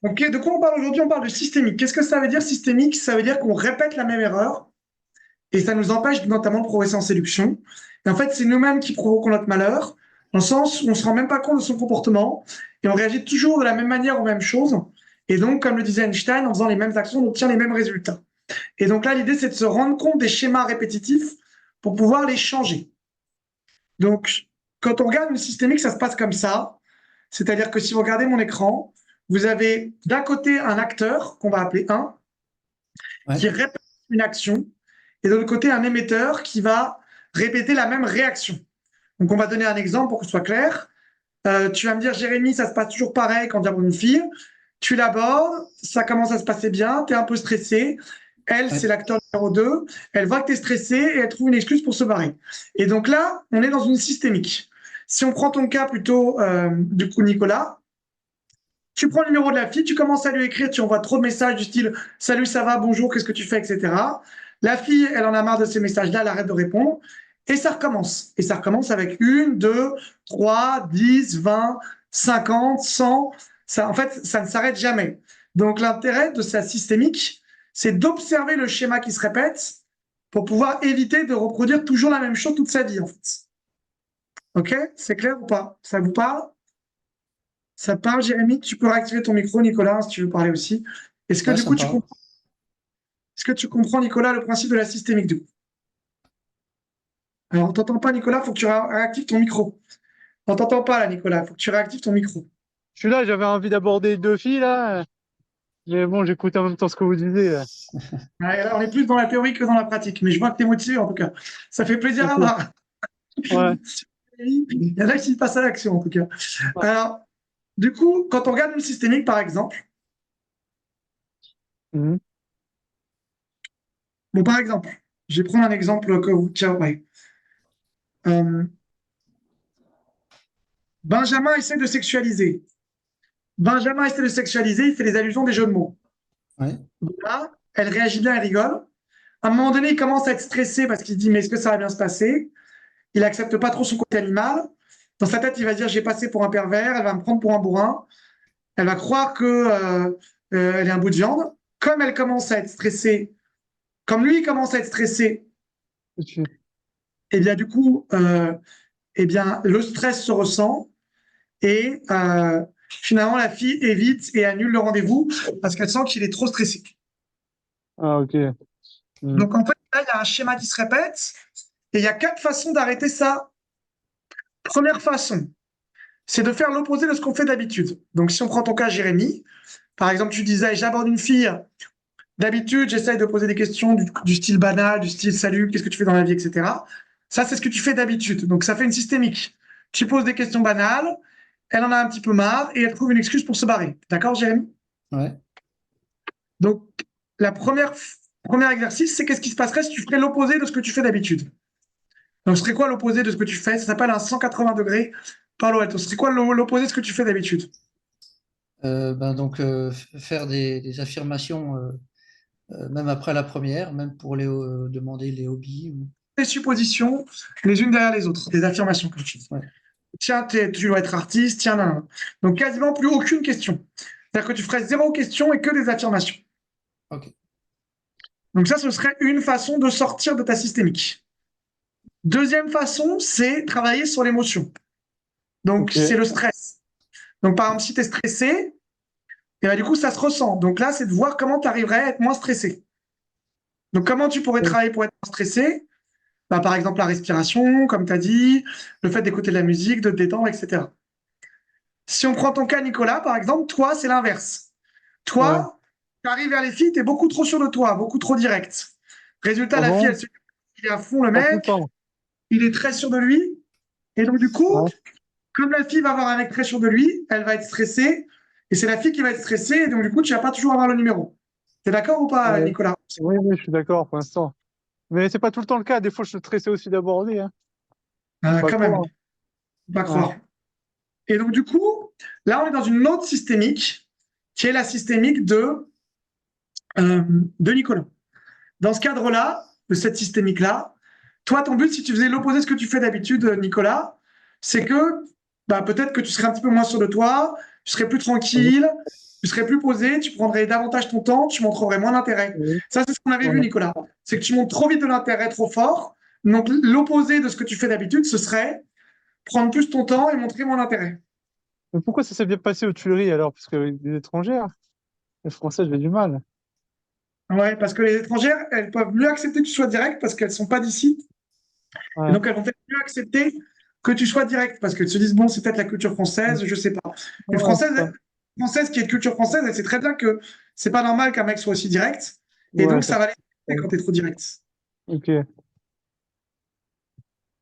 Ok, de quoi on parle aujourd'hui? On parle de systémique. Qu'est-ce que ça veut dire systémique? Ça veut dire qu'on répète la même erreur et ça nous empêche notamment de progresser en séduction. Et en fait, c'est nous-mêmes qui provoquons notre malheur, dans le sens où on ne se rend même pas compte de son comportement et on réagit toujours de la même manière aux mêmes choses. Et donc, comme le disait Einstein, en faisant les mêmes actions, on obtient les mêmes résultats. Et donc là, l'idée, c'est de se rendre compte des schémas répétitifs pour pouvoir les changer. Donc, quand on regarde une systémique, ça se passe comme ça. C'est-à-dire que si vous regardez mon écran, vous avez d'un côté un acteur, qu'on va appeler 1, Ouais. qui répète une action, et de l'autre côté un émetteur qui va répéter la même réaction. Donc on va donner un exemple pour que ce soit clair. Tu vas me dire, Jérémy, ça se passe toujours pareil quand tu as une fille. Tu l'abordes, ça commence à se passer bien, tu es un peu stressé. Elle, c'est Ouais. l'acteur numéro 2. Elle voit que tu es stressé et elle trouve une excuse pour se barrer. Et donc là, on est dans une systémique. Si on prend ton cas plutôt, du coup, Nicolas, tu prends le numéro de la fille, tu commences à lui écrire, tu envoies trop de messages du style salut, ça va, bonjour, qu'est-ce que tu fais, etc. La fille, elle en a marre de ces messages-là, elle arrête de répondre. Et ça recommence. Et ça recommence avec 1, 2, 3, 10, 20, 50, 100. Ça, en fait, ça ne s'arrête jamais. Donc l'intérêt de sa systémique, c'est d'observer le schéma qui se répète pour pouvoir éviter de reproduire toujours la même chose toute sa vie, en fait. OK? C'est clair ou pas? Ça vous parle? Ça te parle, Jérémy? Tu peux réactiver ton micro, Nicolas, si tu veux parler aussi. Est-ce que Ouais, du ça coup, me parle. est-ce que tu comprends, Nicolas, le principe de la systémique du coup? Alors, on t'entend pas, Nicolas, il faut que tu réactives ton micro. On t'entend pas, là, Nicolas, il faut que tu réactives ton micro. Je suis là, j'avais envie d'aborder deux filles là. Mais bon, j'écoute en même temps ce que vous disiez là. Ouais, là, on est plus dans la théorie que dans la pratique, mais je vois que tu es motivé, en tout cas. Ça fait plaisir à Ok. voir. Ouais. Il y en a qui passent à l'action, en tout cas. Alors, du coup, quand on regarde une systémique, par exemple, Mhm. bon, par exemple, je vais prendre un exemple que vous... Tiens, ouais. Euh, Benjamin essaie de sexualiser. Benjamin essaie de sexualiser, il fait des allusions, des jeux de mots. Ouais. Là, elle réagit bien, elle rigole. À un moment donné, il commence à être stressé parce qu'il se dit, mais est-ce que ça va bien se passer? Il accepte pas trop son côté animal. Dans sa tête, il va dire, j'ai passé pour un pervers, elle va me prendre pour un bourrin. Elle va croire que elle est un bout de viande. Comme elle commence à être stressée, comme lui commence à être stressé, Ok. et bien du coup, eh bien le stress se ressent et finalement la fille évite et annule le rendez-vous parce qu'elle sent qu'il est trop stressé. Ah, ok. Mhm. Donc en fait, là, il y a un schéma qui se répète et il y a 4 façons d'arrêter ça. Première façon, c'est de faire l'opposé de ce qu'on fait d'habitude. Donc si on prend ton cas, Jérémy, par exemple, tu disais, j'aborde une fille, d'habitude, j'essaye de poser des questions du style banal, du style salut, qu'est-ce que tu fais dans la vie, etc. Ça, c'est ce que tu fais d'habitude. Donc ça fait une systémique. Tu poses des questions banales, elle en a un petit peu marre et elle trouve une excuse pour se barrer. D'accord, Jérémy? Ouais. Donc la premier exercice, c'est qu'est-ce qui se passerait si tu ferais l'opposé de ce que tu fais d'habitude. Donc, ce serait quoi l'opposé de ce que tu fais? Ça s'appelle un 180 degrés par l'ouest. Ce serait quoi l'opposé de ce que tu fais d'habitude? Donc, faire des affirmations, même après la première, même pour demander les hobbies. Des suppositions, les unes derrière les autres, des affirmations que tu dis. Ouais. Tiens, tu dois être artiste, tiens, nan, nan. Donc, quasiment plus aucune question. C'est-à-dire que tu ferais 0 question et que des affirmations. Ok. Donc, ça, ce serait une façon de sortir de ta systémique. Deuxième façon, c'est travailler sur l'émotion. Donc, Ok. c'est le stress. Donc, par exemple, si tu es stressé, et ben, du coup, ça se ressent. Donc là, c'est de voir comment tu arriverais à être moins stressé. Donc, comment tu pourrais travailler pour être moins stressé? Bah, par exemple, la respiration, comme tu as dit, le fait d'écouter de la musique, de te détendre, etc. Si on prend ton cas, Nicolas, par exemple, toi, c'est l'inverse. Ouais. Toi, tu arrives vers les filles, tu es beaucoup trop sûr de toi, beaucoup trop direct. Résultat, Ah la fille, bon? elle se dit, il est à fond, le Pas tout le mec, temps. il est très sûr de lui. Et donc, du coup, Ouais. comme la fille va avoir un mec très sûr de lui, elle va être stressée. Et c'est la fille qui va être stressée. Et donc, du coup, tu vas pas toujours avoir le numéro. T'es d'accord ou pas, Ouais. Nicolas? Oui, oui, je suis d'accord pour l'instant. Mais c'est pas tout le temps le cas. Des fois, je suis stressé aussi d'aborder, hein. Faut pas Quand même, croire. faut pas Ouais. croire. Et donc, du coup, là, on est dans une autre systémique, qui est la systémique de Nicolas. Dans ce cadre-là, de cette systémique-là, toi, ton but, si tu faisais l'opposé de ce que tu fais d'habitude, Nicolas, c'est que bah, peut-être que tu serais un petit peu moins sûr de toi, tu serais plus tranquille, tu serais plus posé, tu prendrais davantage ton temps, tu montrerais moins d'intérêt. Oui. Ça, c'est ce qu'on avait vu, Ouais. Nicolas. C'est que tu montres trop vite de l'intérêt, trop fort. Donc, l'opposé de ce que tu fais d'habitude, ce serait prendre plus ton temps et montrer moins d'intérêt. Mais pourquoi ça s'est bien passé aux Tuileries alors? Parce qu'avec des étrangères, les Français, j'avais du mal. Ouais, parce que les étrangères, elles peuvent mieux accepter que tu sois direct parce qu'elles sont pas d'ici. Et Ouais. donc, elles vont peut-être mieux accepter que tu sois direct parce qu'elles se disent, bon, c'est peut-être la culture française, je sais pas. Une Ouais, c'est française, ça. française qui est de culture française, elle sait très bien que c'est pas normal qu'un mec soit aussi direct. Et Ouais, donc, ça ça va les fait- quand tu es trop direct. Ok,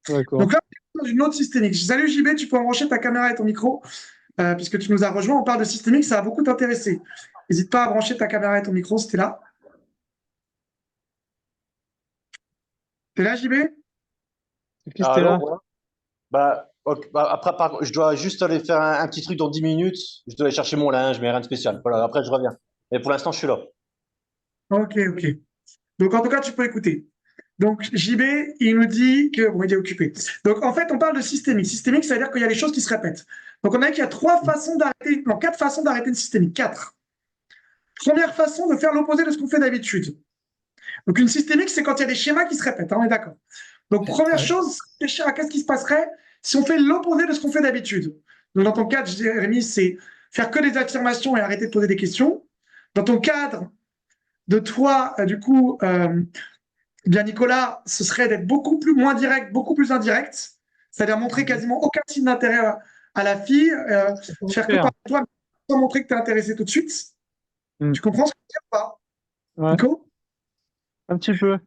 d'accord. Donc là, on est dans une autre systémique. Salut JB, tu peux embrancher ta caméra et ton micro, puisque tu nous as rejoint. On parle de systémique, ça va beaucoup t'intéresser. N'hésite pas à brancher ta caméra et ton micro si tu es là. T'es là, JB? C'est qui c'était Allô, là? ouais. Bah, ok, bah, après, je dois juste aller faire un petit truc dans 10 minutes. Je dois aller chercher mon linge, mais rien de spécial. Voilà, après, je reviens. Mais pour l'instant, je suis là. Ok, ok. Donc, en tout cas, tu peux écouter. Donc, JB, il nous dit que, bon, il est occupé. Donc, en fait, on parle de systémique. Systémique, ça veut dire qu'il y a des choses qui se répètent. Donc, on a dit qu'il y a trois façons d'arrêter, non, quatre façons d'arrêter une systémique. Quatre. Première façon de faire l'opposé de ce qu'on fait d'habitude. Donc, une systémique, c'est quand il y a des schémas qui se répètent, hein, on est d'accord. Donc, première Ouais. chose, réfléchir à qu'est-ce qui se passerait si on fait l'opposé de ce qu'on fait d'habitude. Donc, dans ton cadre, Jérémy, c'est faire que des affirmations et arrêter de poser des questions. Dans ton cadre de toi, du coup, bien Nicolas, ce serait d'être beaucoup plus moins direct, beaucoup plus indirect, c'est-à-dire montrer quasiment aucun signe d'intérêt à la fille, Faut faire que faire. par toi, sans montrer que tu es intéressé tout de suite. Hmm. Tu comprends ce que je veux dire ou pas, Ouais, Nico? un petit peu.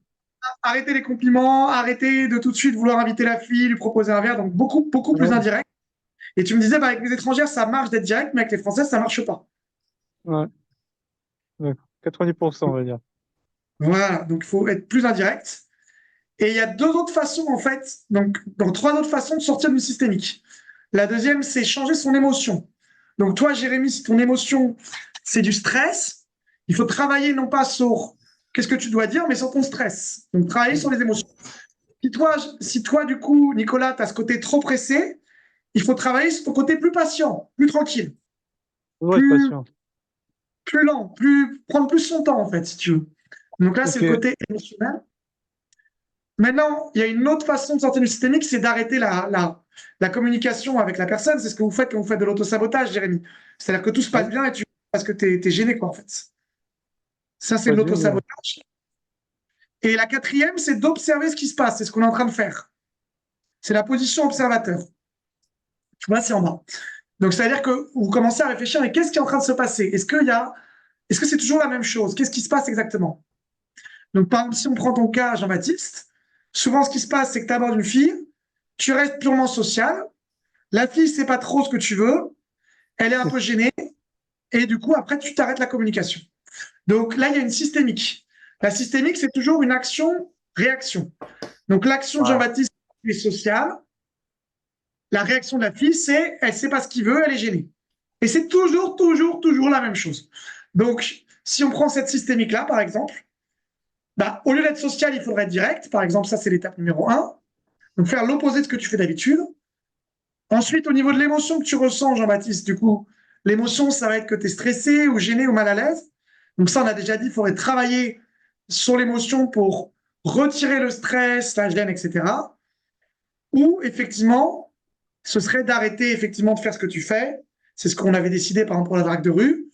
Arrêter les compliments, arrêter de tout de suite vouloir inviter la fille, lui proposer un verre, donc beaucoup, beaucoup plus Ouais, indirect. Et tu me disais, bah, avec les étrangères, ça marche d'être direct, mais avec les Françaises, ça marche pas. ouais, d'accord. 90%, on va dire. Voilà, donc il faut être plus indirect. Et il y a deux autres façons, en fait, donc trois autres façons de sortir d'une systémique. La deuxième, c'est changer son émotion. Donc toi, Jérémy, si ton émotion, c'est du stress, il faut travailler non pas sur qu'est-ce que tu dois dire, mais sur ton stress. Donc travailler sur les émotions. Si toi du coup, Nicolas, tu as ce côté trop pressé, il faut travailler sur ton côté plus patient, plus tranquille, Faut être plus, patient. plus lent, prendre plus son temps, en fait, si tu veux. Donc là, c'est Ok. le côté émotionnel. Maintenant, il y a une autre façon de sortir du systémique, c'est d'arrêter la communication avec la personne. C'est ce que vous faites quand vous faites de l'autosabotage, Jérémy. C'est-à-dire que tout se passe Ouais, bien et parce que tu es gêné, quoi, en fait. Ça, c'est de vas-y, ouais. l'autosabotage. Et la quatrième, c'est d'observer ce qui se passe. C'est ce qu'on est en train de faire. C'est la position observateur. Tu vois, c'est en bas. Donc, c'est-à-dire que vous commencez à réfléchir, mais qu'est-ce qui est en train de se passer? Est-ce que c'est toujours la même chose? Qu'est-ce qui se passe exactement? Donc, par exemple, si on prend ton cas, Jean-Baptiste, souvent, ce qui se passe, c'est que tu abordes une fille, tu restes purement social, la fille ne sait pas trop ce que tu veux, elle est un peu gênée, et du coup, après, tu t'arrêtes la communication. Donc là, il y a une systémique. La systémique, c'est toujours une action-réaction. Donc l'action de Ouais. Jean-Baptiste est sociale, la réaction de la fille, c'est elle ne sait pas ce qu'il veut, elle est gênée. Et c'est toujours, toujours, toujours la même chose. Donc, si on prend cette systémique-là, par exemple, bah, au lieu d'être social, il faudrait être direct. Par exemple, ça, c'est l'étape numéro un. Donc, faire l'opposé de ce que tu fais d'habitude. Ensuite, au niveau de l'émotion que tu ressens, Jean-Baptiste, du coup, l'émotion, ça va être que tu es stressé ou gêné ou mal à l'aise. Donc ça, on a déjà dit, il faudrait travailler sur l'émotion pour retirer le stress, la gêne, etc. Ou effectivement, ce serait d'arrêter effectivement de faire ce que tu fais. C'est ce qu'on avait décidé, par exemple, pour la drague de rue.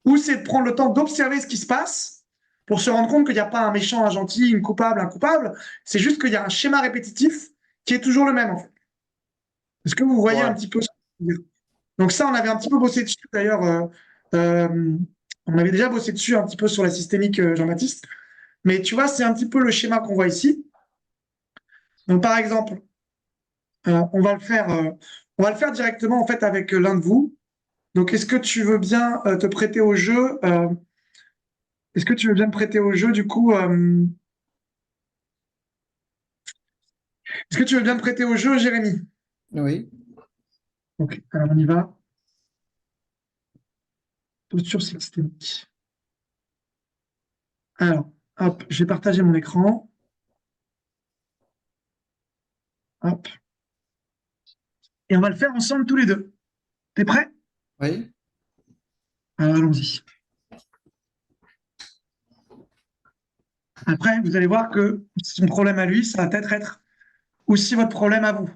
Ou c'est de prendre le temps d'observer ce qui se passe pour se rendre compte qu'il n'y a pas un méchant, un gentil, une coupable, un coupable. C'est juste qu'il y a un schéma répétitif qui est toujours le même, en fait. Est-ce que vous voyez un Ouais. petit peu ce que je veux dire? Donc ça, on avait un petit peu bossé dessus d'ailleurs. Euh, on avait déjà bossé dessus un petit peu sur la systémique, Jean-Baptiste. Mais tu vois, c'est un petit peu le schéma qu'on voit ici. Donc par exemple, on va le faire directement en fait avec l'un de vous. Donc est-ce que tu veux bien te prêter au jeu est-ce que tu veux bien te prêter au jeu du coup est-ce que tu veux bien te prêter au jeu, Jérémy? Oui. Ok, alors on y va. Posture systémique. Alors, hop, je vais partager mon écran. Hop. Et on va le faire ensemble tous les deux. T'es prêt? Oui, Alors allons-y. Après, vous allez voir que son problème à lui, ça va peut-être être aussi votre problème à vous.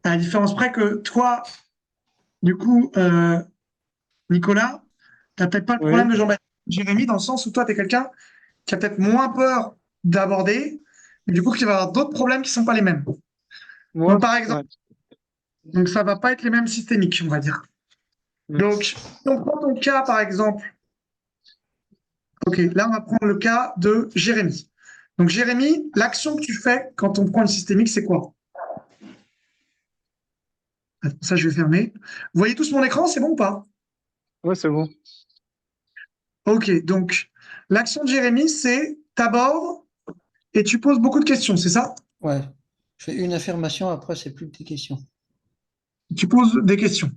À la différence près que toi, du coup, Nicolas, tu n'as peut-être pas le Oui, problème de Jean-Baptiste Jérémy dans le sens où toi, tu es quelqu'un qui a peut-être moins peur d'aborder, mais du coup, qui va avoir d'autres problèmes qui ne sont pas les mêmes. moi, Donc, par exemple, ouais. donc ça ne va pas être les mêmes systémiques, on va dire. Mm. Donc, si on prend ton cas, par exemple, ok, là, on va prendre le cas de Jérémy. Donc, Jérémy, l'action que tu fais quand on prend une systémique, c'est quoi? Attends, ça, je vais fermer. Vous voyez tous mon écran, c'est bon ou pas? Ouais, c'est bon. Ok, donc l'action de Jérémy, c'est t'abordes et tu poses beaucoup de questions, c'est ça? ouais. Je fais une affirmation, après, c'est plus que des questions. Tu poses des questions.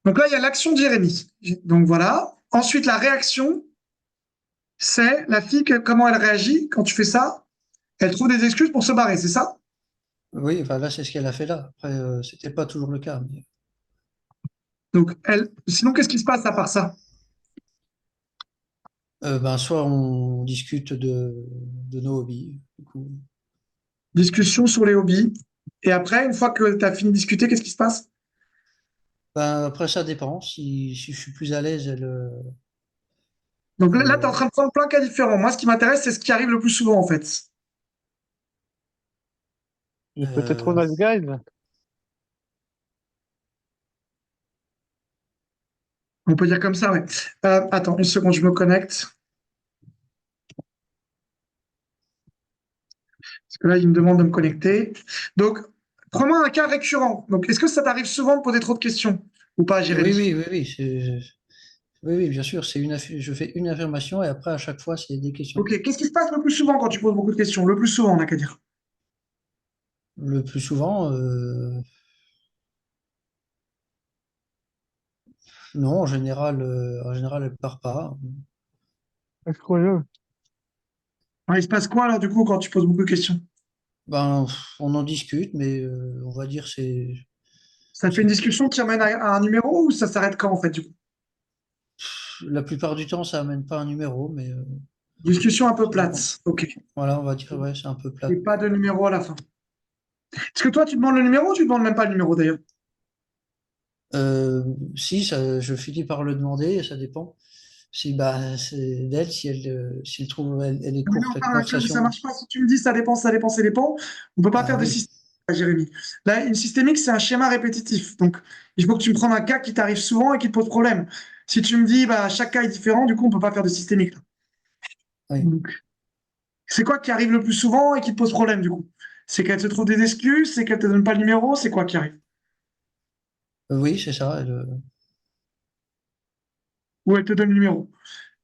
Donc là, il y a l'action de Jérémy. Donc voilà. Ensuite, la réaction, c'est la fille, comment elle réagit quand tu fais ça. Elle trouve des excuses pour se barrer, c'est ça? Oui, enfin, là, c'est ce qu'elle a fait là. Après, c'était pas toujours le cas. Donc, sinon, qu'est-ce qui se passe à part ça? Ben, soit on discute de nos hobbies, du coup. Discussion sur les hobbies. Et après, une fois que tu as fini de discuter, qu'est-ce qui se passe? Ben, après, ça dépend. Si je suis plus à l'aise, Donc là, tu es en euh, train de prendre plein de cas différents. Moi, ce qui m'intéresse, c'est ce qui arrive le plus souvent, en fait. Il est peut-être trop euh, nice guy, là. On peut dire comme ça, ouais. Attends, une seconde, je me connecte. Parce que là, il me demande de me connecter. Donc, prends-moi un cas récurrent. Donc, est-ce que ça t'arrive souvent de poser trop de questions ou pas, oui, Jérémy? oui, oui, oui, oui, oui, bien sûr. Je fais une affirmation et après, à chaque fois, c'est des questions. Ok, qu'est-ce qui se passe le plus souvent quand tu poses beaucoup de questions? Le plus souvent, on n'a qu'à dire. Le plus souvent, non, en général, elle part pas. Incroyable. Alors, il se passe quoi alors du coup quand tu poses beaucoup de questions? Ben, on en discute, mais on va dire Ça fait une c'est discussion qui amène à un numéro ou ça s'arrête quand en fait du coup? la plupart du temps, ça amène pas un numéro, mais Discussion un peu ça dépend. plate. Ok. Voilà, on va dire ouais, c'est un peu plat. Et pas de numéro à la fin. Est-ce que toi tu demandes le numéro ou tu demandes même pas le numéro d'ailleurs? Euh, Si, je finis par le demander, et ça dépend. Si bah c'est d'elle, si elle trouve elle est Mais là, courte on la parle d'un cas où ça conversation. marche pas. Si tu me dis ça dépend, ça dépend, ça dépend, on peut pas Ah faire de oui, système, Jérémy. Là, une systémique, c'est un schéma répétitif. Donc, il faut que tu me prennes un cas qui t'arrive souvent et qui te pose problème. Si tu me dis, bah, chaque cas est différent, du coup, on peut pas faire de systémique, là. oui. Donc, c'est quoi qui arrive le plus souvent et qui te pose problème, du coup? C'est qu'elle te trouve des excuses, c'est qu'elle te donne pas le numéro, c'est quoi qui arrive? Oui, c'est ça. Ou elle te donne le numéro?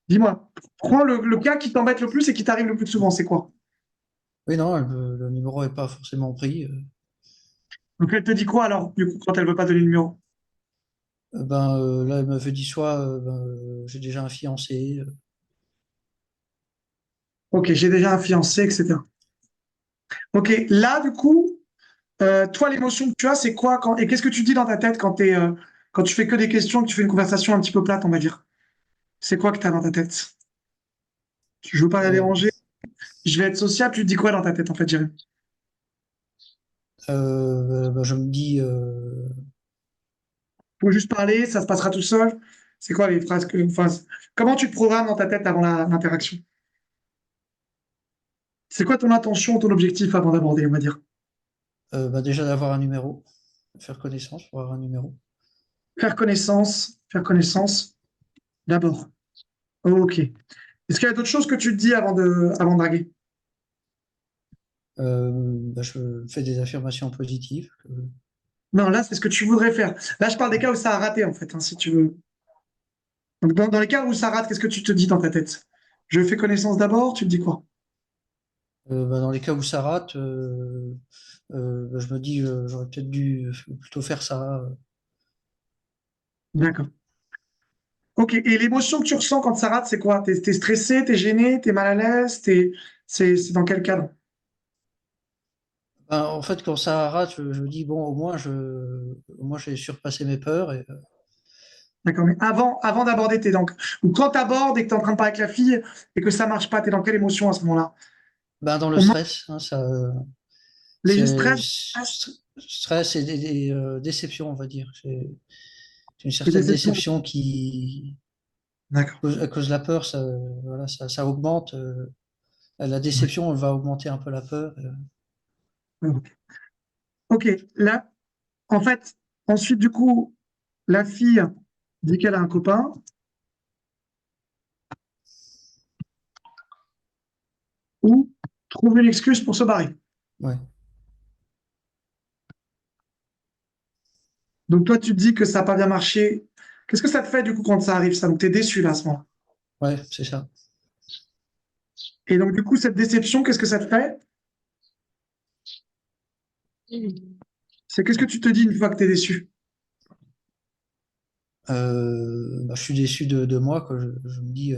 Dis-moi, prends le cas qui t'embête le plus et qui t'arrive le plus souvent, c'est quoi? Oui, non, le numéro est pas forcément pris. Donc, elle te dit quoi alors, du coup, quand elle veut pas donner le numéro? Là, elle m'avait dit soit j'ai déjà un fiancé. Ok, j'ai déjà un fiancé, etc. Ok, là, du coup, toi, l'émotion que tu as, c'est quoi et qu'est-ce que tu dis dans ta tête quand tu fais que des questions, que tu fais une conversation un petit peu plate, on va dire? C'est quoi que tu as dans ta tête? Je veux pas la Euh, déranger, je vais être sociable, tu te dis quoi dans ta tête, en fait, Jérémy? je me dis Faut juste parler, ça se passera tout seul. C'est quoi les phrases enfin, comment tu te programmes dans ta tête avant l'interaction? C'est quoi ton intention, ton objectif avant d'aborder, on va dire? déjà d'avoir un numéro, faire connaissance pour avoir un numéro. Faire connaissance d'abord. Ok. Est-ce qu'il y a d'autres choses que tu te dis avant de draguer? Je fais des affirmations positives. Non, là, c'est ce que tu voudrais faire. Là, je parle des cas où ça a raté, en fait, hein, si tu veux. Donc, dans les cas où ça rate, qu'est-ce que tu te dis dans ta tête? Je fais connaissance d'abord, tu te dis quoi? Dans les cas où ça rate, je me dis j'aurais peut-être dû plutôt faire ça. D'accord. Ok, et l'émotion que tu ressens quand ça rate, c'est quoi? T'es stressé, t'es gêné, t'es mal à l'aise, c'est dans quel cadre? Ben, en fait, quand ça rate, je me dis, bon, au moins j'ai surpassé mes peurs. Et, D'accord, mais avant d'aborder, ou quand tu abordes et que tu es en train de parler avec la fille et que ça marche pas, tu es dans quelle émotion à ce moment-là? ben, dans le Au moment stress, hein, léger c'est stress, stress et déception, on va dire. C'est une et certaine déception. déception qui, D'accord. à cause de la peur, voilà, ça augmente. La déception, elle va augmenter un peu la peur. Ok, là, en fait, ensuite, du coup, la fille dit qu'elle a un copain, ou trouve une excuse pour se barrer. Ouais, Donc toi, tu te dis que ça n'a pas bien marché. Qu'est-ce que ça te fait du coup quand ça arrive, ça? Donc tu es déçu là à ce moment. ouais, c'est ça. Et donc du coup, cette déception, qu'est-ce que ça te fait? C'est qu'est-ce que tu te dis une fois que tu es déçu? Bah, je suis déçu de moi, quoi. Je me dis,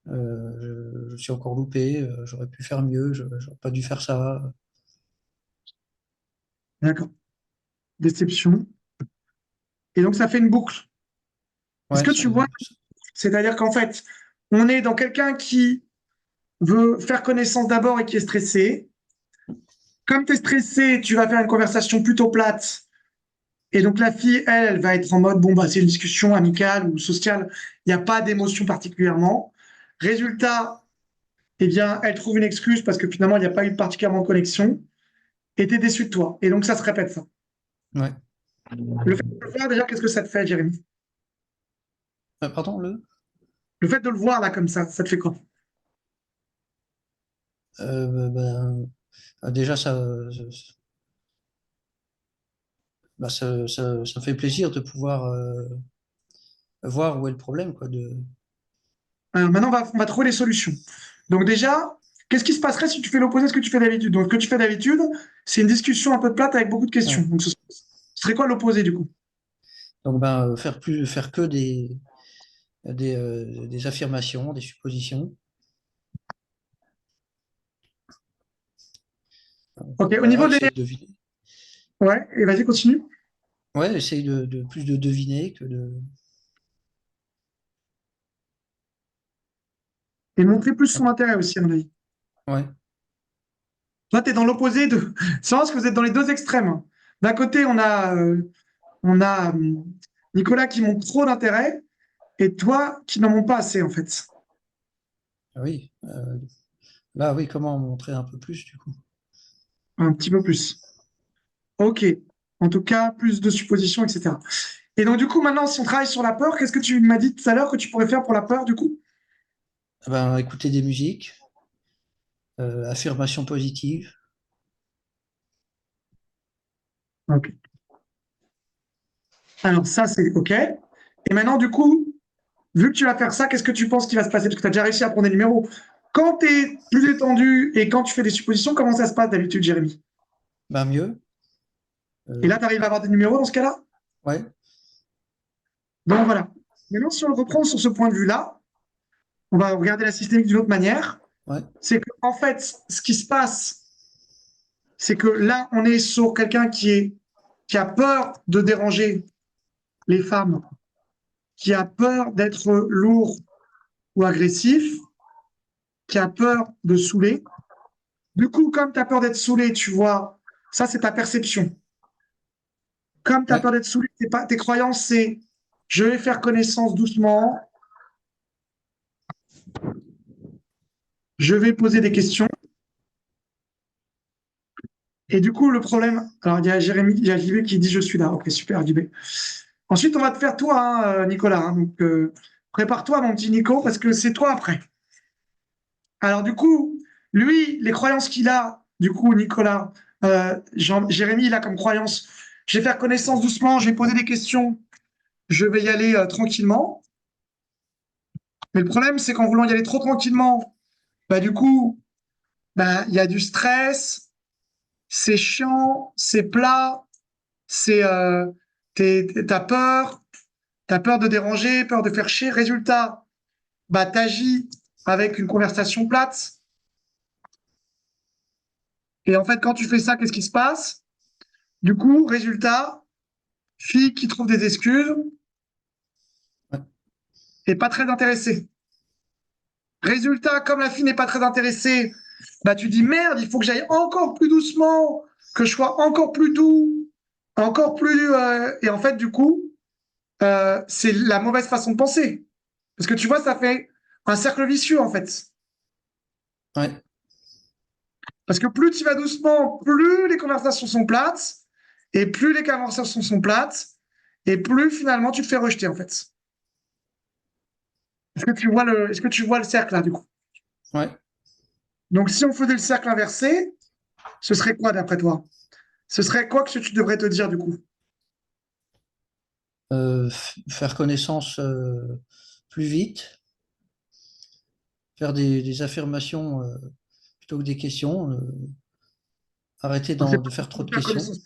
je suis encore loupé, j'aurais pu faire mieux, j'aurais pas dû faire ça. D'accord. Déception. Et donc ça fait une boucle. Est-ce Ouais, que tu vois? C'est-à-dire qu'en fait, on est dans quelqu'un qui veut faire connaissance d'abord et qui est stressé. Comme tu es stressé, tu vas faire une conversation plutôt plate. Et donc la fille, elle va être en mode, bon, bah, c'est une discussion amicale ou sociale, il n'y a pas d'émotion particulièrement. Résultat, eh bien, elle trouve une excuse parce que finalement, il n'y a pas eu particulièrement de connexion, et tu es déçu de toi. Et donc ça se répète ça. ouais. Le fait de le voir, déjà, qu'est-ce que ça te fait, Jérémy? Pardon, le? Le fait de le voir là comme ça te fait quoi? Ben, déjà, ça fait plaisir de pouvoir voir où est le problème, quoi. Alors maintenant, on va trouver les solutions. Donc déjà, qu'est-ce qui se passerait si tu fais l'opposé de ce que tu fais d'habitude? Donc ce que tu fais d'habitude, c'est une discussion un peu plate avec beaucoup de questions. Ouais. Donc ce serait quoi l'opposé du coup? Donc, ben, faire que des affirmations, des suppositions. Ok, au Voilà, niveau des... essayer de deviner. Ouais, et vas-y, continue. Ouais, essayer plus de deviner que de. Et montrer plus son intérêt aussi, à mon avis. Ouais, Toi, tu es dans l'opposé de... C'est vrai que vous êtes dans les deux extrêmes. D'un côté, on a Nicolas qui montre trop d'intérêt et toi qui n'en montre pas assez, en fait. ah oui. Là, oui, comment montrer un peu plus, du coup? Un petit peu plus. Ok. En tout cas, plus de suppositions, etc. Et donc, du coup, maintenant, si on travaille sur la peur, qu'est-ce que tu m'as dit tout à l'heure que tu pourrais faire pour la peur, du coup? Ah ben, écouter des musiques, affirmations positives. Ok. Alors, ça, c'est OK. Et maintenant, du coup, vu que tu vas faire ça, qu'est-ce que tu penses qui va se passer? Parce que tu as déjà réussi à prendre des numéros. Quand tu es plus détendu et quand tu fais des suppositions, comment ça se passe d'habitude, Jérémy? Ben, mieux. Et Euh, là, tu arrives à avoir des numéros dans ce cas-là? ouais, Donc, voilà. Maintenant, si on le reprend sur ce point de vue-là, on va regarder la systémique d'une autre manière. ouais, C'est qu'en fait, ce qui se passe, c'est que là, on est sur quelqu'un qui a peur de déranger les femmes, qui a peur d'être lourd ou agressif, qui a peur de saouler. Du coup, comme tu as peur d'être saoulé, tu vois, ça, c'est ta perception. Comme tu as ouais, peur d'être saoulé, tes croyances, c'est je vais faire connaissance doucement, je vais poser des questions. Et du coup, le problème, alors il y a Jérémy, il y a JB qui dit je suis là. Ok, super, JB. Ensuite, on va te faire toi, hein, Nicolas. Hein. Donc, prépare-toi, mon petit Nico, parce que c'est toi après. Alors, du coup, lui, les croyances qu'il a, du coup, Nicolas, Jérémy, il a comme croyance, je vais faire connaissance doucement, je vais poser des questions, je vais y aller tranquillement. Mais le problème, c'est qu'en voulant y aller trop tranquillement, bah, du coup, bah, il y a du stress, c'est chiant, c'est plat, c'est, t'as peur de déranger, peur de faire chier. Résultat, bah, t'agis avec une conversation plate. Et en fait, quand tu fais ça, qu'est-ce qui se passe? Du coup, résultat, fille qui trouve des excuses Ouais. et pas très intéressée. Résultat, comme la fille n'est pas très intéressée, bah tu dis merde, il faut que j'aille encore plus doucement, que je sois encore plus doux, encore plus. Et en fait, du coup, c'est la mauvaise façon de penser. Parce que tu vois, ça fait un cercle vicieux, en fait. Ouais. Parce que plus tu vas doucement, plus les conversations sont plates, et plus les conversations sont plates, et plus finalement tu te fais rejeter, en fait. Est-ce que tu vois le cercle là, du coup? Ouais. Donc, si on faisait le cercle inversé, ce serait quoi d'après toi? Ce serait quoi que tu devrais te dire, du coup? Faire connaissance plus vite, faire des affirmations plutôt que des questions, arrêter Donc, c'est de pas faire trop de la questions. connaissance.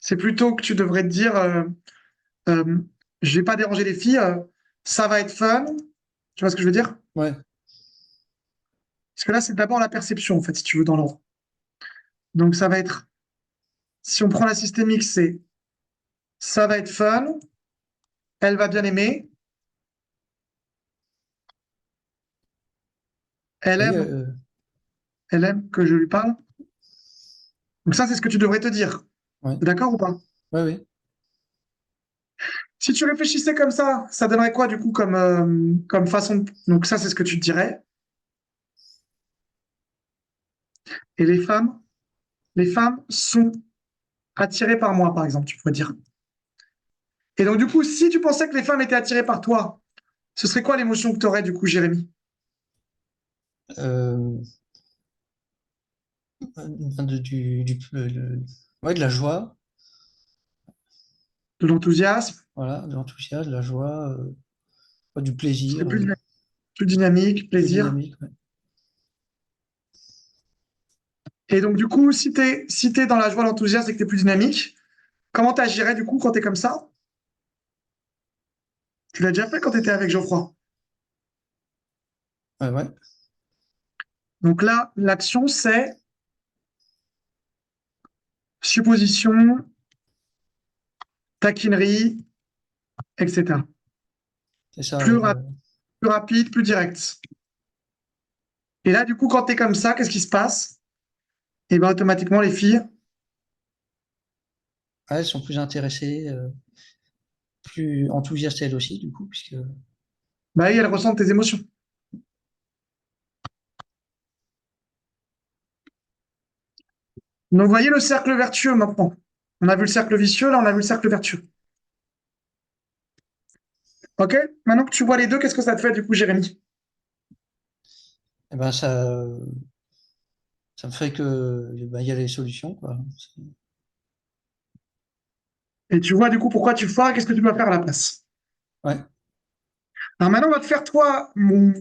C'est plutôt que tu devrais te dire, euh, je vais pas déranger les filles, ça va être fun. Tu vois ce que je veux dire? Ouais. Parce que là, c'est d'abord la perception, en fait, si tu veux, dans l'ordre. Donc, ça va être, si on prend la systémique, c'est ça va être fun, elle va bien aimer, elle Oui, aime, elle aime que je lui parle. Donc, ça, c'est ce que tu devrais te dire. ouais. T'es d'accord ou pas? Ouais, oui. Si tu réfléchissais comme ça donnerait quoi, du coup, comme façon de... Donc, ça, c'est ce que tu te dirais. Et les femmes sont attirées par moi, par exemple, tu pourrais dire. Et donc, du coup, si tu pensais que les femmes étaient attirées par toi, ce serait quoi l'émotion que tu aurais, du coup, Jérémy? Euh, ouais, de la joie, De l'enthousiasme, voilà, de l'enthousiasme, de la joie, du ce serait plaisir, plus dynamique, plus plaisir. dynamique. Ouais. Et donc, du coup, si t'es dans la joie, l'enthousiasme et que tu es plus dynamique, comment tu agirais, du coup, quand tu es comme ça? Tu l'as déjà fait quand tu étais avec Geoffroy. Ouais, ouais. Donc là, l'action, c'est supposition, taquinerie, etc. C'est ça, Plus, ouais, ra- plus rapide, plus direct. Et là, du coup, quand tu es comme ça, qu'est-ce qui se passe? Et bien, automatiquement, les filles, elles sont plus intéressées, plus enthousiastes elles aussi, du coup, puisque bah, elles ressentent tes émotions. Donc, vous voyez le cercle vertueux maintenant. On a vu le cercle vicieux, là, on a vu le cercle vertueux. OK? Maintenant que tu vois les deux, qu'est-ce que ça te fait, du coup, Jérémy? eh ben, ça me fait que ben, il y a les solutions, quoi. Et tu vois, du coup, pourquoi tu foires, qu'est-ce que tu dois faire à la place? Ouais. Alors maintenant, on va te faire, toi, mon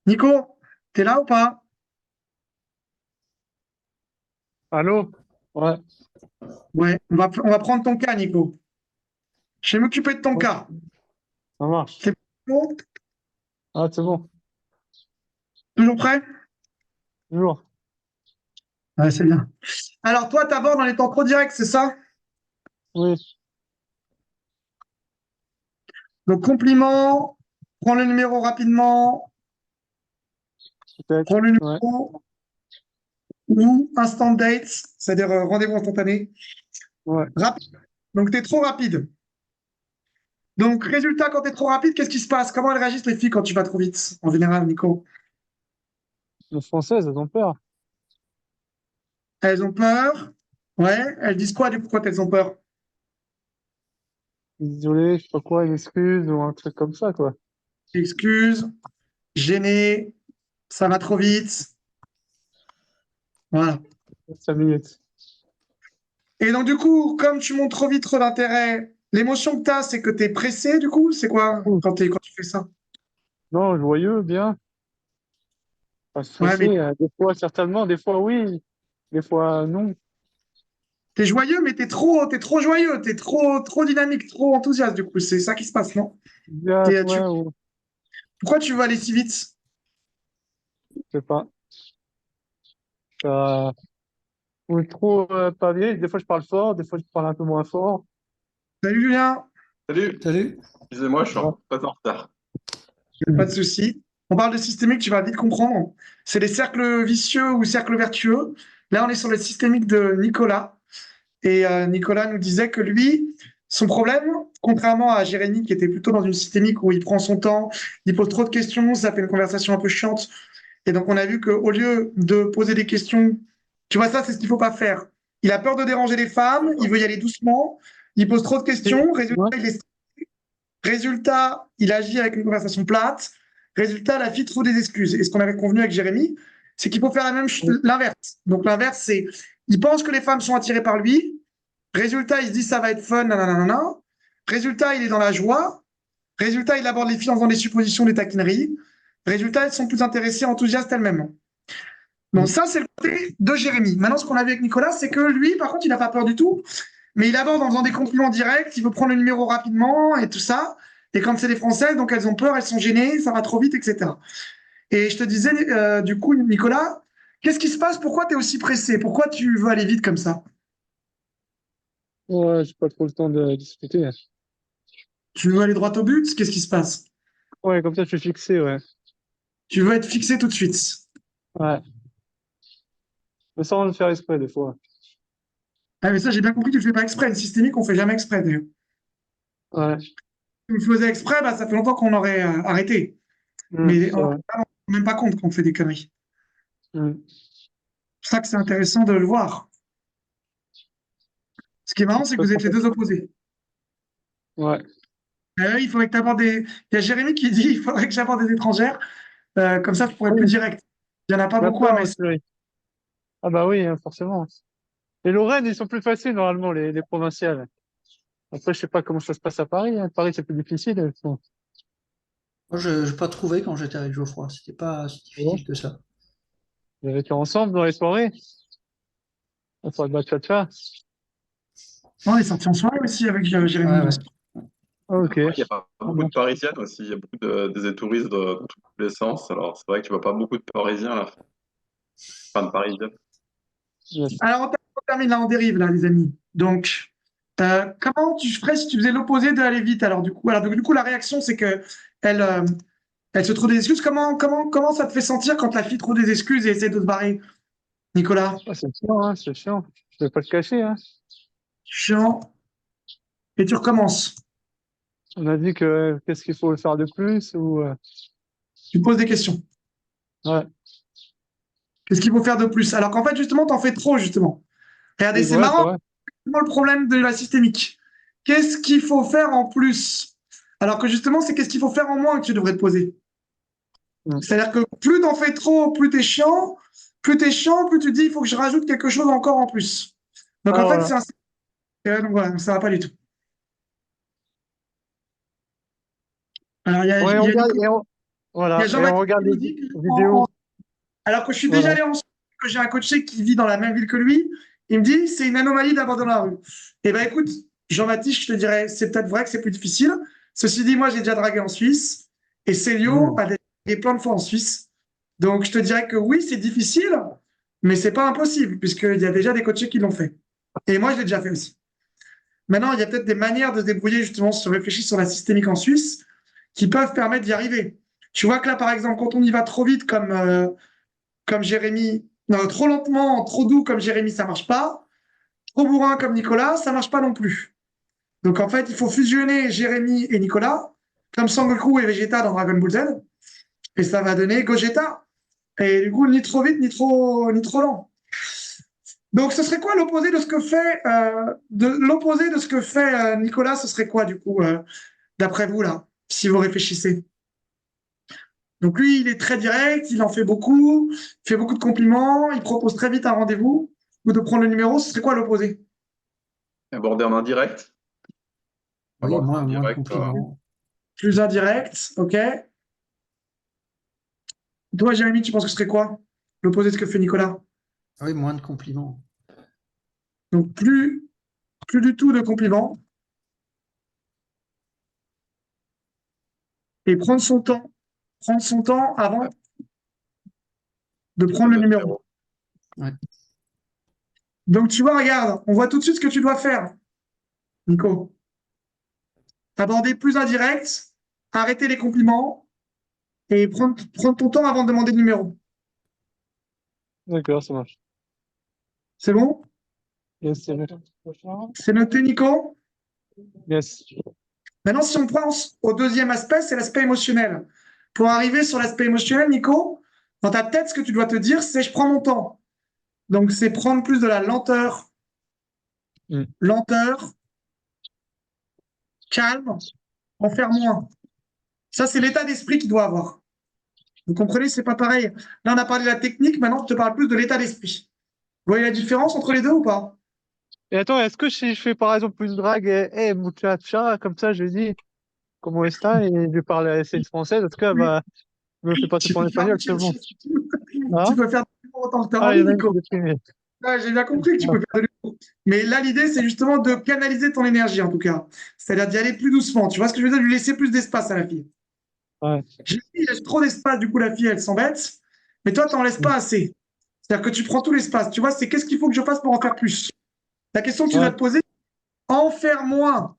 Nico, t'es là ou pas? Allô? Ouais, Ouais, on va prendre ton cas, Nico. Je vais m'occuper de ton ouais, cas. ça marche. C'est bon? Ah, c'est bon. Toujours prêt? Toujours. Ouais, c'est bien. Alors, toi, t'abordes dans les temps trop directs, c'est ça? Oui, Donc, compliment, prends le numéro rapidement, peut-être. prends le Ouais, numéro ou instant date, c'est-à-dire rendez-vous instantané. ouais. Rapide. Donc, tu es trop rapide. Donc, résultat, quand tu es trop rapide, qu'est-ce qui se passe? Comment elles réagissent, les filles, quand tu vas trop vite, en général, Nico? Les Françaises, elles ont peur. Elles ont peur. Ouais, elles disent quoi, du coup, quand elles ont peur? Désolé, je sais pas quoi, une excuse ou un truc comme ça, quoi. Excuse, gêné, ça va trop vite. Voilà. 5 minutes. Et donc, du coup, comme tu montres trop vite trop d'intérêt, l'émotion que tu as, c'est que tu es pressé, du coup? C'est quoi Ouh. quand tu fais ça? Non, joyeux, bien. Pas Ouais, mais stressé. Des fois, certainement. Des fois, oui. Des fois, non. t'es joyeux, mais t'es trop joyeux, t'es trop dynamique, trop enthousiaste, du coup. C'est ça qui se passe, non? Bien, T'es- tu- ouais, ou Pourquoi tu veux aller si vite? je sais pas. Ou trop pas bien. Des fois, je parle fort, des fois, je parle un peu moins fort. Salut Julien, Salut, Salut. excusez-moi, je suis Ouais. pas en retard. pas de souci. On parle de systémique, tu vas vite comprendre. C'est les cercles vicieux ou cercles vertueux. Là, on est sur le systémique de Nicolas. Et Nicolas nous disait que lui, son problème, contrairement à Jérémy qui était plutôt dans une systémique où il prend son temps, il pose trop de questions, ça fait une conversation un peu chiante. Et donc, on a vu qu'au lieu de poser des questions, tu vois, ça, c'est ce qu'il faut pas faire. Il a peur de déranger les femmes, il veut y aller doucement, il pose trop de questions, Ouais. résultat, il agit avec une conversation plate, résultat, la fille trouve des excuses. Et ce qu'on avait convenu avec Jérémy, c'est qu'il faut faire l'inverse. Donc, l'inverse, c'est, il pense que les femmes sont attirées par lui, résultat, il se dit ça va être fun, nanana. Résultat, il est dans la joie. Résultat, il aborde les filles en faisant des suppositions, des taquineries. Résultat, elles sont plus intéressées, enthousiastes elles-mêmes. Donc ça, c'est le côté de Jérémy. Maintenant, ce qu'on a vu avec Nicolas, c'est que lui, par contre, il n'a pas peur du tout, mais il aborde en faisant des compliments directs, il veut prendre le numéro rapidement et tout ça. Et quand c'est des Françaises, donc elles ont peur, elles sont gênées, ça va trop vite, etc. Et je te disais, du coup, Nicolas, qu'est-ce qui se passe? Pourquoi tu es aussi pressé? Pourquoi tu veux aller vite comme ça? Ouais, j'ai pas trop le temps de discuter. Tu veux aller droit au but? Qu'est-ce qui se passe? Ouais, comme ça, je suis fixé, ouais. Tu veux être fixé tout de suite. Ouais. Mais sans le faire exprès, des fois. Ah, mais ça, j'ai bien compris que tu ne le fais pas exprès. Une systémique, on ne fait jamais exprès, d'ailleurs. Ouais. Si on le faisait exprès, bah, ça fait longtemps qu'on aurait arrêté. Mais C'est on ne vrai. rend même pas compte qu'on fait des conneries. Mm. C'est pour ça que c'est intéressant de le voir. Ce qui est marrant, c'est que vous êtes les deux opposés. Ouais. Il faudrait que tu abordes des. Il y a Jérémy qui dit il faudrait que j'aborde des étrangères. Comme ça, je pourrais être plus Oui. direct. Il n'y en a pas beaucoup à D'accord, Metz. oui. Ah bah oui, hein, forcément. Les Lorraine, ils sont plus faciles, normalement, les provinciales. Après, je sais pas comment ça se passe à Paris, hein. Paris, c'est plus difficile. Bon. Moi, je n'ai pas trouvé quand j'étais avec Geoffroy. C'était pas si Bon. difficile que ça. Vous étiez ensemble dans les soirées. On fait de la tcha-tcha. On est sortis en soirée aussi avec Jérémy. Ouais, ouais. Ah, ok. Après, il n'y a pas Ah beaucoup bon. de Parisiennes aussi, il y a beaucoup des touristes dans tous les sens. Alors, c'est vrai que tu vois pas beaucoup de Parisiens là, enfin de Parisiennes. Yes. Alors, on termine là en dérive, là, les amis. Donc, comment tu ferais si tu faisais l'opposé de aller vite? Alors, du coup, la réaction, c'est que elle se trouve des excuses. Comment ça te fait sentir quand la fille trouve des excuses et essaie de se barrer, Nicolas? Ah, c'est chiant, hein, c'est chiant. Je vais pas le cacher, hein. Chiant. Et tu recommences. On a dit que qu'est-ce qu'il faut faire de plus ou Tu te poses des questions. ouais. Qu'est-ce qu'il faut faire de plus? Alors qu'en fait, justement, t'en fais trop, justement. Regardez, c'est Ouais, c'est marrant, vrai. c'est le problème de la systémique. Qu'est-ce qu'il faut faire en plus? Alors que justement, c'est qu'est-ce qu'il faut faire en moins que tu devrais te poser. Mm. C'est-à-dire que plus t'en fais trop, plus t'es chiant, plus tu dis il faut que je rajoute quelque chose encore en plus. Donc Ah en fait, voilà. c'est un. Donc voilà, donc ça va pas du tout. Alors Ouais, on regarde et on... Il y a voilà, et on Jean-Baptiste regarde qui nous les dit que vidéos. alors que je suis déjà Voilà. allé en Suisse, que j'ai un coaché qui vit dans la même ville que lui, il me dit c'est une anomalie d'abandonner la rue. Eh ben écoute, Jean-Baptiste, je te dirais, c'est peut-être vrai que c'est plus difficile. Ceci dit, moi j'ai déjà dragué en Suisse et Célio Mm. a dragué plein de fois en Suisse. Donc je te dirais que oui, c'est difficile, mais c'est pas impossible, puisqu'il y a déjà des coachés qui l'ont fait. Et moi, je l'ai déjà fait aussi. Maintenant, il y a peut-être des manières de se débrouiller, justement, si on réfléchit sur la systémique en Suisse, qui peuvent permettre d'y arriver. Tu vois que là, par exemple, quand on y va trop vite, comme Jérémy, non, trop lentement, trop doux comme Jérémy, ça marche pas. Trop bourrin comme Nicolas, ça marche pas non plus. Donc en fait, il faut fusionner Jérémy et Nicolas, comme Sangoku et Vegeta dans Dragon Ball Z, et ça va donner Gogeta. Et du coup, ni trop vite, ni trop lent. Donc, ce serait quoi l'opposé de ce que fait Nicolas? Ce serait quoi du coup, d'après vous là, si vous réfléchissez? Donc lui, il est très direct, il en fait beaucoup, il fait beaucoup de compliments, il propose très vite un rendez-vous ou de prendre le numéro. Ce serait quoi l'opposé? Aborder en indirect. Oui, Aborder en moins de direct. compliments. Plus indirect, ok. Toi, Jérémy, tu penses que ce serait quoi l'opposé de ce que fait Nicolas? Oui, moins de compliments. Donc plus du tout de compliments et prendre son temps avant de prendre le numéro. Ouais. Donc, tu vois, regarde, on voit tout de suite ce que tu dois faire, Nico. Aborder plus indirect, arrêter les compliments et prendre ton temps avant de demander le numéro. D'accord, ça marche. C'est bon? Yes, c'est bon. C'est noté, Nico? Yes. Maintenant, si on pense au deuxième aspect, c'est l'aspect émotionnel. Pour arriver sur l'aspect émotionnel, Nico, dans ta tête, ce que tu dois te dire, c'est je prends mon temps. Donc, c'est prendre plus de la lenteur, Mm. lenteur, calme, en faire moins. Ça, c'est l'état d'esprit qu'il doit avoir. Vous comprenez, c'est pas pareil. Là, on a parlé de la technique, maintenant, je te parle plus de l'état d'esprit. Vous voyez la différence entre les deux ou pas? Et attends, est-ce que si je fais par exemple une drague, hey, muchacha, comme ça, je dis, comment est-ce et je lui parle c'est une française, en tout cas, bah, je me fais passer Tu pour un peux faire, espagnol, c'est bon. tu Hein? peux faire autant que tu as Ah, il y envie, en a une qui Nico. est déprimée. Ouais, j'ai bien compris que tu Ah, peux faire de l'humour. Mais là, l'idée, c'est justement de canaliser ton énergie, en tout cas. C'est-à-dire d'y aller plus doucement. Tu vois ce que je veux dire? De lui laisser plus d'espace à la fille. ouais. J'ai dit, il laisse trop d'espace, du coup, la fille, elle s'embête. Mais toi, tu n'en laisses Mm. pas assez. C'est-à-dire que tu prends tout l'espace. Tu vois, c'est qu'est-ce qu'il faut que je fasse pour en faire plus? La question que tu dois Ouais. te poser, en faire moins.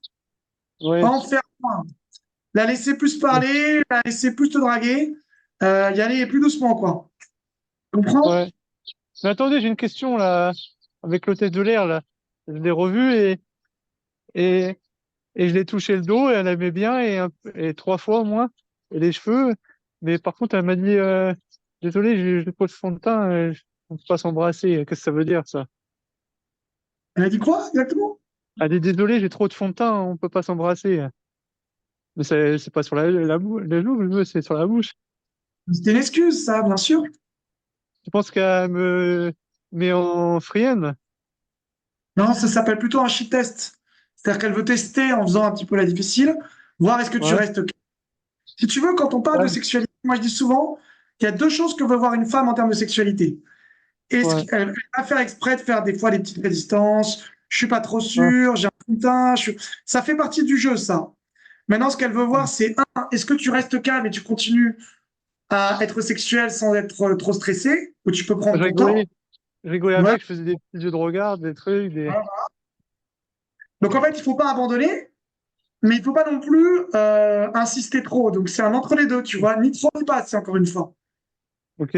Ouais. En faire moins. La laisser plus parler, la laisser plus te draguer, y aller plus doucement, quoi. Tu comprends? Ouais. Mais attendez, j'ai une question, là, avec l'hôtesse de l'air, là. Je l'ai revue et, et je l'ai touché le dos et elle aimait bien et 3 fois au moins. Et les cheveux. Mais par contre, elle m'a dit, désolé, j'ai pas de fond de teint, on peut pas s'embrasser. Qu'est-ce que ça veut dire, ça? Elle a dit quoi, exactement? Elle dit, désolé, j'ai trop de fond de teint, on peut pas s'embrasser. Mais c'est pas sur la joue, c'est sur la bouche. C'était une excuse, ça, bien sûr. Je pense qu'elle me met en friend. Non, ça s'appelle plutôt un shit test. C'est-à-dire qu'elle veut tester en faisant un petit peu la difficile, voir est-ce que tu Ouais, restes. Si tu veux, quand on parle de ouais, sexualité, moi je dis souvent qu'il y a deux choses que veut voir une femme en termes de sexualité. Est-ce ouais, qu'elle va faire exprès de faire des fois des petites résistances? Je suis pas trop ouais. sûr, j'ai un putain. Ça fait partie du jeu, ça. Maintenant, ce qu'elle veut voir, c'est un, est-ce que tu restes calme et tu continues à être sexuel sans être trop stressé, ou tu peux Je prendre ton temps? rigolais, je rigolais Ouais. avec, je faisais des petits jeux de regard, des trucs, des. Donc en fait, il faut pas abandonner, mais il faut pas non plus insister trop. Donc c'est un entre les deux, tu vois, ni trop ni pas, c'est encore une fois. Ok.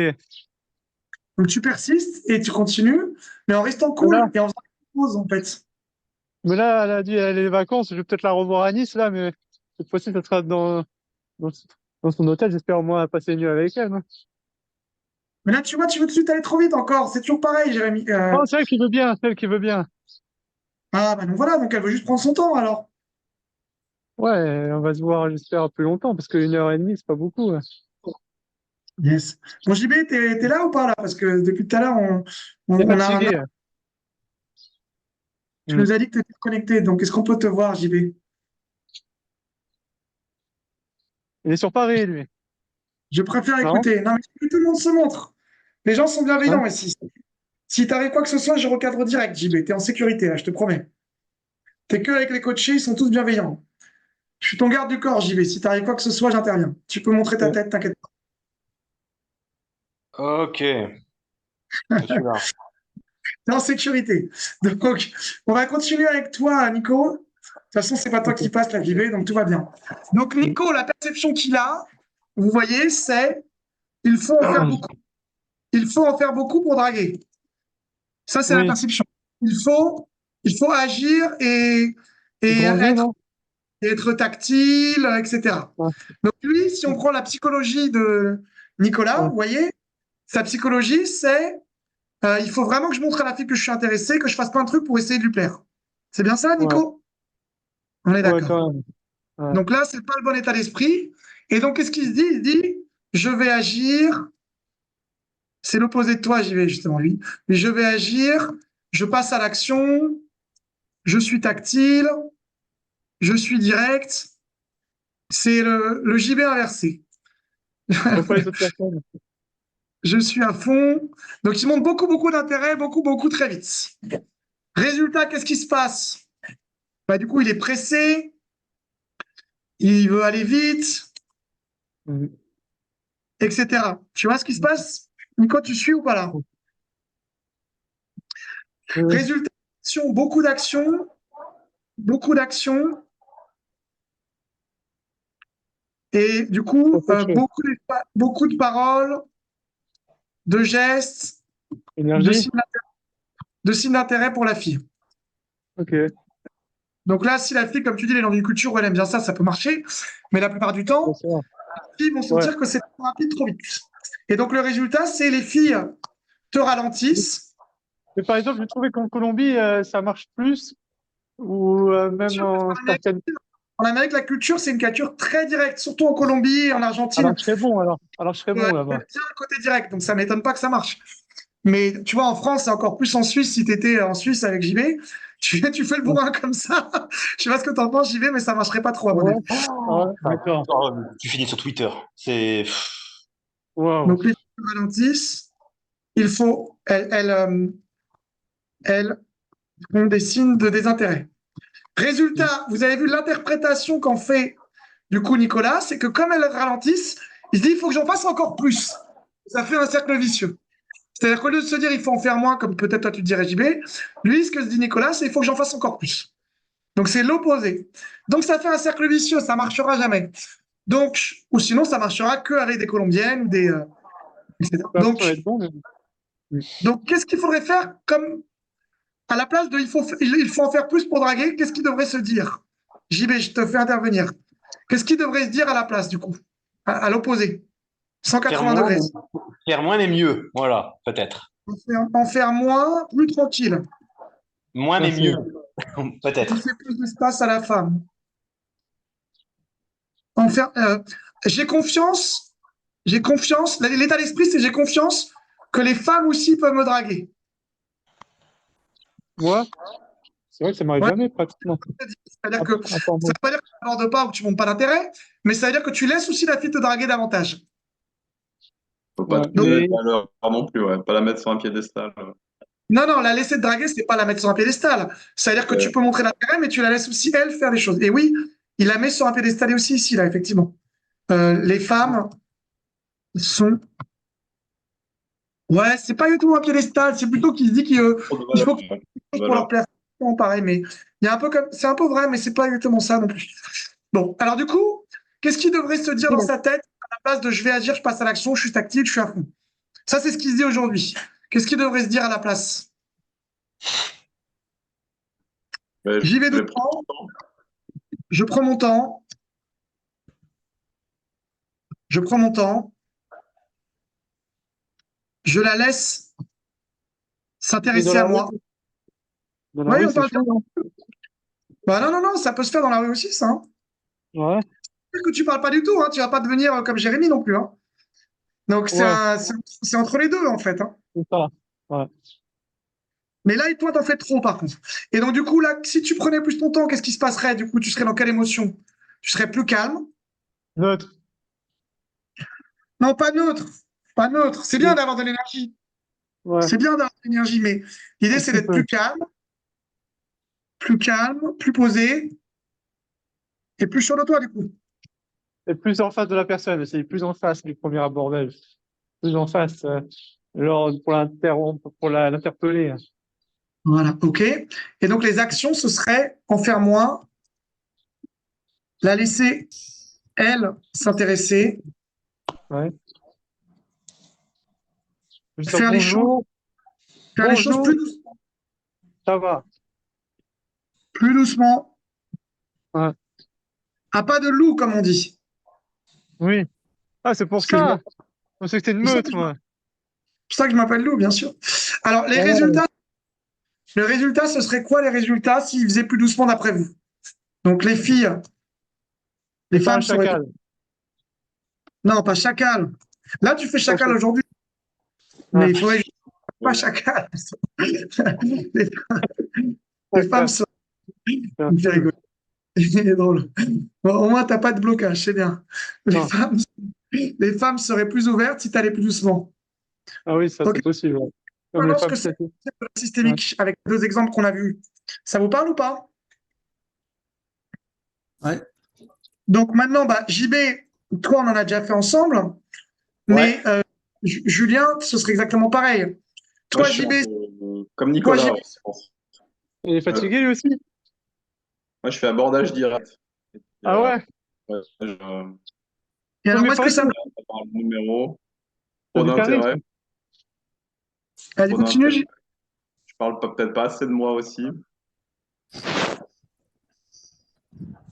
Donc tu persistes et tu continues, mais en restant Voilà. cool et en faisant des choses en fait. Mais là, elle a dit, elle a les vacances, je vais peut-être la revoir à Nice, là, mais cette fois-ci, ça sera dans, dans son hôtel, j'espère au moins passer une nuit avec elle, hein. Mais là, tu vois, tu veux tout de suite aller trop vite encore. C'est toujours pareil, Jérémy. Oh, c'est elle qui veut bien, c'est elle qui veut bien. Ah, bah donc voilà, donc elle veut juste prendre son temps alors. Ouais, on va se voir, j'espère, plus longtemps, parce qu'1 heure et demie, c'est pas beaucoup, hein. Yes. Bon, JB, t'es là ou pas là? Parce que depuis tout à l'heure, Il est on a, fatigué, hein. tu Hmm. nous as dit que tu étais connecté. Donc, est-ce qu'on peut te voir, JB? Il est sur Paris, lui. Je préfère Non? écouter. Non, mais tout le monde se montre. Les gens sont Hein? bienveillants ici. Si t'arrive quoi que ce soit, je recadre direct, JB. T'es en sécurité, là, je te promets. T'es que avec les coachés, ils sont tous bienveillants. Je suis ton garde du corps, JB. Si t'arrive quoi que ce soit, j'interviens. Tu peux montrer ta Ouais. tête, t'inquiète Ok, je suis là. pas. T'es en sécurité. Donc, on va continuer avec toi, Nico. De toute façon, c'est pas toi qui Ok. passe la JB, donc tout va bien. Donc, Nico, la perception qu'il a, vous voyez, c'est il faut en faire beaucoup. Il faut en faire beaucoup pour draguer. Ça, c'est la Oui. perception. Il faut, il faut agir et Grand jeu, être, non? être tactile, etc. Ouais. Donc lui, si on prend la psychologie de Nicolas, Ouais. vous voyez, sa psychologie, c'est il faut vraiment que je montre à la fille que je suis intéressé, que je fasse plein de trucs pour essayer de lui plaire. C'est bien ça, Ouais. Nico? On est Ouais, d'accord. quand même. Ouais. Donc là, c'est pas le bon état d'esprit. Et donc, qu'est-ce qu'il se dit? Il se dit, je vais agir. C'est l'opposé de toi, j'y vais justement, lui. Mais je vais agir, je passe à l'action, je suis tactile, je suis direct. C'est le JB inversé. J'aime pas les autres personnes. Je suis à fond. Donc, il montre beaucoup, beaucoup d'intérêt, beaucoup, beaucoup très vite. Résultat, qu'est-ce qui se passe? Bah, du coup, il est pressé, il veut aller vite, Mhm. etc. Tu vois ce qui se passe? Nico, tu suis ou pas là? Résultat, beaucoup d'actions, beaucoup d'actions. Et du coup, beaucoup de paroles, de gestes, de Énergie. signes d'intérêt pour la fille. Ok. Donc là, si la fille, comme tu dis, elle est dans une culture où elle aime bien ça, ça peut marcher. Mais la plupart du Bien temps, sûr. les filles vont sentir Ouais. que c'est trop rapide, trop vite. Et donc le résultat, c'est les filles te ralentissent. Mais par exemple, j'ai trouvé qu'en Colombie, ça marche plus, ou même en certaines. En Amérique, la culture, c'est une culture très directe, surtout en Colombie et en Argentine. Alors je serais bon, alors. Alors je serais bon là-bas. Bien le côté direct, donc ça ne m'étonne pas que ça marche. Mais tu vois, en France, et encore plus en Suisse, si tu étais en Suisse avec JB, tu fais le bourrin comme ça. Je sais pas ce que tu en penses, JB, mais ça marcherait pas trop, à mon Ouais. avis. Ouais, d'accord. Tu finis sur Twitter. C'est. Wow. Donc, les filles ralentissent. Il faut, elles font des signes de désintérêt. Résultat, vous avez vu l'interprétation qu'en fait, du coup, Nicolas, c'est que comme elles ralentissent, il se dit, il faut que j'en fasse encore plus. Ça fait un cercle vicieux. C'est-à-dire qu'au lieu de se dire, il faut en faire moins, comme peut-être toi tu te dirais JB, lui, ce que se dit Nicolas, c'est, il faut que j'en fasse encore plus. Donc, c'est l'opposé. Donc, ça fait un cercle vicieux, ça marchera jamais. Donc, ou sinon, ça marchera que avec des Colombiennes ou des, etc. Ça va être bon, mais. Donc, qu'est-ce qu'il faudrait faire comme à la place de il faut en faire plus pour draguer, qu'est-ce qu'il devrait se dire? JB, je te fais intervenir. Qu'est-ce qu'il devrait se dire à la place, du coup? À l'opposé. Faire 180 moins, degrés. faire moins, mais mieux. Voilà, peut-être. En faire moins, plus tranquille. Moins, mais Merci. mieux. Peut-être. Laisser plus d'espace à la femme. En faire, j'ai confiance, l'état d'esprit, c'est j'ai confiance que les femmes aussi peuvent me draguer. Moi, c'est vrai que ça m'arrive Ouais. jamais pratiquement. C'est-à-dire que ça Attends, ne veut pas dire que tu n'abordes pas ou que tu ne montres pas d'intérêt, mais ça veut dire que tu laisses aussi la fille te draguer davantage. Faut pas ouais, trop mais à l'heure non plus, ouais. Pas la mettre sur un piédestal. Non, non, la laisser te draguer, c'est pas la mettre sur un piédestal. Ça veut dire que tu peux montrer l'intérêt, mais tu la laisses aussi, elle, faire des choses. Et oui, il la met sur un piédestal aussi ici, là, effectivement. Les femmes sont. Ouais, c'est pas du tout un piédestal, c'est plutôt qu'il se dit Trop de il valeur, faut ouais. pour Valeur. leur plaire. Pareil, mais il y a un peu comme. C'est un peu vrai, mais c'est pas exactement ça non plus. Bon, alors du coup, qu'est-ce qu'il devrait se dire dans sa tête à la place de je vais agir, je passe à l'action, je suis tactile, je suis à fond. Ça, c'est ce qu'il se dit aujourd'hui. Qu'est-ce qu'il devrait se dire à la place? Ouais, J'y vais je vais doucement, je prends mon temps, je prends mon temps, je la laisse mais dans s'intéresser à la rue, moi. dans la Oui, rue, on c'est parle. chaud, non? Bah non, non, non, ça peut se faire dans la rue aussi, ça. Hein. Ouais, Que tu parles pas du tout, hein. Tu vas pas devenir comme Jérémy non plus. Hein. Donc ouais, c'est entre les deux en fait. Hein. c'est ça. Ouais. Mais là, toi, t'en fais trop par contre. Et donc du coup, là, si tu prenais plus ton temps, qu'est-ce qui se passerait? Du coup, tu serais dans quelle émotion? Tu serais plus calme? Neutre. Non, pas neutre. Pas neutre. C'est bien d'avoir de l'énergie. Ouais, C'est bien d'avoir de l'énergie, mais l'idée, un c'est petit d'être peu. plus calme, plus posé et plus sûr de toi, du coup. Et plus en face de la personne, c'est plus en face du premier abordage. Plus en face, genre pour l'interrompre, pour l'interpeller. Voilà, OK. Et donc, les actions, ce serait en faire moins, la laisser, elle, s'intéresser, Ouais. Juste dire faire les choses, bonjour, faire les choses bonjour, ça va. plus doucement, Ouais. à pas de loup, comme on dit. Oui. Ah, c'est pour Parce que je ça. Je pensais que c'était une C'est meute, moi. pour ça que je m'appelle Lou, bien sûr. Alors, Ouais. le résultat, ce serait quoi les résultats s'ils faisaient plus doucement d'après vous? Donc, les filles, les C'est pas un femmes seraient. chacal. Non, pas chacal. Là, tu fais Pas chacal chacal. aujourd'hui, Ouais. mais il faudrait pas Ouais. chacal. Les, les femmes Chacal. seraient. Il me fait rigoler. Il est drôle. Bon, au moins, tu n'as pas de blocage, c'est bien. Les Non. femmes, les femmes seraient plus ouvertes si tu allais plus doucement. Ah oui, ça Ok, c'est possible. Ouais. je Comme les pense femmes que c'est statiques. Ouais. systémique avec deux exemples qu'on a vus. Ça vous parle ou pas? Ouais. Donc maintenant, bah, JB, toi, on en a déjà fait ensemble, Ouais. mais Julien, ce serait exactement pareil. Moi, Toi, je suis JB, un peu Comme Toi, Nicolas, je pense. Il est fatigué lui aussi? Moi, je fais abordage direct. Et puis, Ah ouais? ouais, et alors, Mais où est-ce que ça... avoir le numéro, t'as trop du d'intérêt, charisme. Allez, trop continue. d'intérêt. Je parle peut-être pas assez de moi aussi.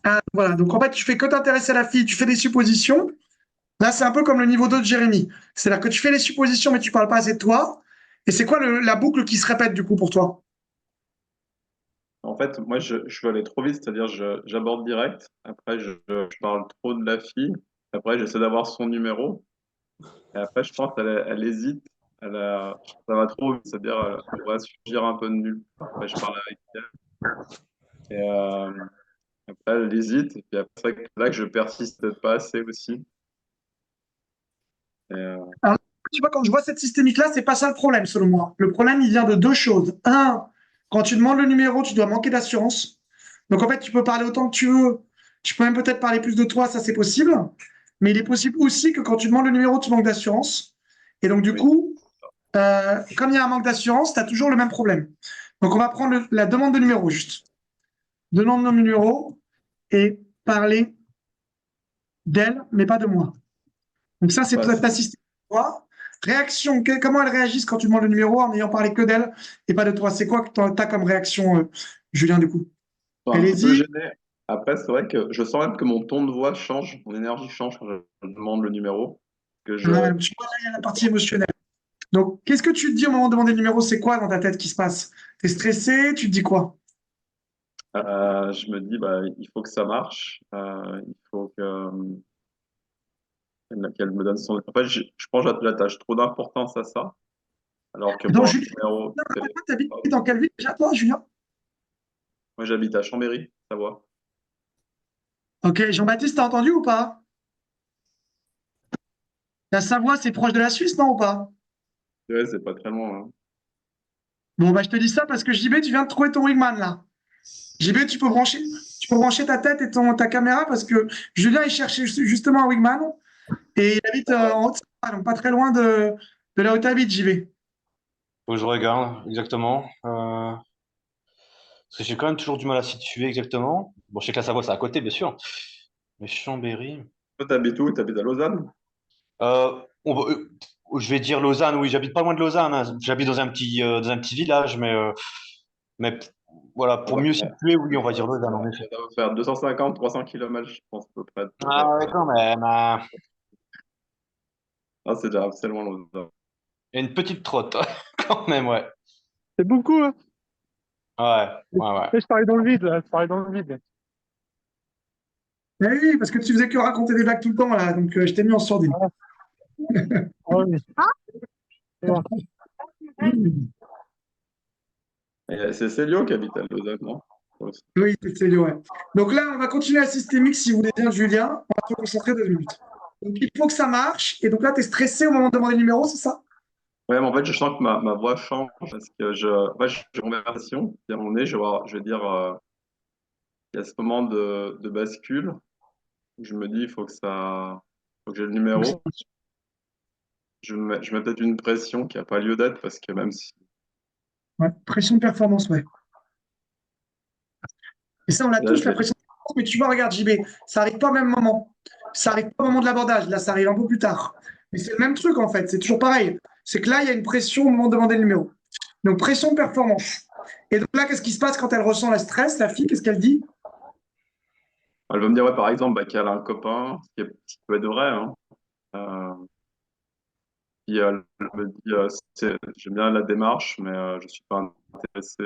Ah, voilà, donc en fait, tu fais que t'intéresser à la fille, tu fais des suppositions. Là, c'est un peu comme le niveau 2 de Jérémy. C'est-à-dire que tu fais les suppositions, mais tu parles pas assez de toi. Et c'est quoi la boucle qui se répète du coup pour toi? En fait, moi, je veux aller trop vite, c'est-à-dire j'aborde direct. Après, je parle trop de la fille. Après, j'essaie d'avoir son numéro. Et après, je pense qu'elle hésite. Ça va trop vite, c'est-à-dire elle va surgir un peu de nulle part. Après, je parle avec elle. Et après, elle hésite. Et puis après, c'est là que je persiste peut-être pas assez aussi. Et, Alors, tu vois, quand je vois cette systémique-là, c'est pas ça le problème, selon moi. Le problème, il vient de deux choses. Un, quand tu demandes le numéro, tu dois manquer d'assurance. Donc, en fait, tu peux parler autant que tu veux. Tu peux même peut-être parler plus de toi, ça c'est possible. Mais il est possible aussi que quand tu demandes le numéro, tu manques d'assurance. Et donc, du oui. coup, comme il y a un manque d'assurance, tu as toujours le même problème. Donc, on va prendre la demande de numéro juste. Demande de numéro et parler d'elle, mais pas de moi. Donc, ça, c'est Bah, ta systémique. Réaction, comment elles réagissent quand tu demandes le numéro en n'ayant parlé que d'elle et pas de toi? C'est quoi que tu as comme réaction, Julien, du coup? je suis un Elle petit peu hésite. gêné. Après, c'est vrai que je sens même que mon ton de voix change, mon énergie change quand je demande le numéro. Que Tu vois, là, il y a la partie émotionnelle. Donc, qu'est-ce que tu te dis au moment de demander le numéro? C'est quoi dans ta tête qui se passe? Tu es stressé? Tu te dis quoi? je me dis, bah, il faut que ça marche. Il faut qu'elle me donne son. En fait, je pense que j'attache trop d'importance à ça. Alors que Donc, pour un Julien, numéro de tu habites téléphone, dans quelle ville déjà, toi, Julien? moi j'habite à Chambéry, Savoie. Ok, Jean-Baptiste, t'as entendu ou pas? La Savoie, c'est proche de la Suisse, non ou pas? Ouais, c'est pas très loin, hein. Bon, bah, je te dis ça parce que JB, tu viens de trouver ton wingman, là. JB, tu peux brancher ta tête et ta caméra parce que Julien, il cherchait justement un wingman et il habite en Haute-Savoie, donc pas très loin de là où tu habites, JB. Faut que je regarde exactement. Parce que j'ai quand même toujours du mal à situer exactement. Bon, je sais que la Savoie, c'est à côté, bien sûr. Mais Chambéry. Toi, t'habites où? T'habites à Lausanne? Je vais dire Lausanne, oui, j'habite pas loin de Lausanne, hein. J'habite dans un petit village, mais voilà, Ça pour va mieux faire, situer, oui, on va dire Lausanne, en effet. ça va faire 250, 300 km, je pense, à peu près. Ah ouais, quand même, hein. Ah, c'est déjà assez loin, Lausanne. Il y a une petite trotte, quand même, ouais. C'est beaucoup, hein? Ouais, ouais, ouais. Mais je parie dans le vide, là. Je parie dans le vide. Eh oui, parce que tu faisais que raconter des blagues tout le temps, là, donc je t'ai mis en sourdine. Ah, ah oui. C'est bon. Et c'est Célio qui habite à Lausanne, non? Aussi. Oui, c'est lui, ouais. Donc là, on va continuer la systémique si vous voulez bien, Julien. On va se concentrer 2 minutes. Donc il faut que ça marche. Et donc là, tu es stressé au moment de demander le numéro, c'est ça? Ouais, mais en fait, je sens que ma voix change parce que en fait, j'ai une conversation. À un moment donné, je vais dire, il y a ce moment de bascule où je me dis, il faut que j'ai le Donc, ça numéro. marche. Je mets peut-être une pression qui n'a pas lieu d'être parce que même si. Ouais. Pression de performance, ouais. Et ça, on a Là, tous je la vais. pression de performance, mais tu vois, regarde, JB, ça n'arrive pas au même moment. Ça n'arrive pas au moment de l'abordage. Là, ça arrive un peu plus tard. Mais c'est le même truc, en fait. C'est toujours pareil. C'est que là, il y a une pression au moment de demander le numéro. Donc, pression de performance. Et donc là, qu'est-ce qui se passe quand elle ressent le stress, la fille? Qu'est-ce qu'elle dit? Elle va me dire, ouais, par exemple, bah, qu'elle a un copain, ce qui peut être vrai, hein. Euh, Puis elle me dit, j'aime bien la démarche, mais je suis pas intéressé.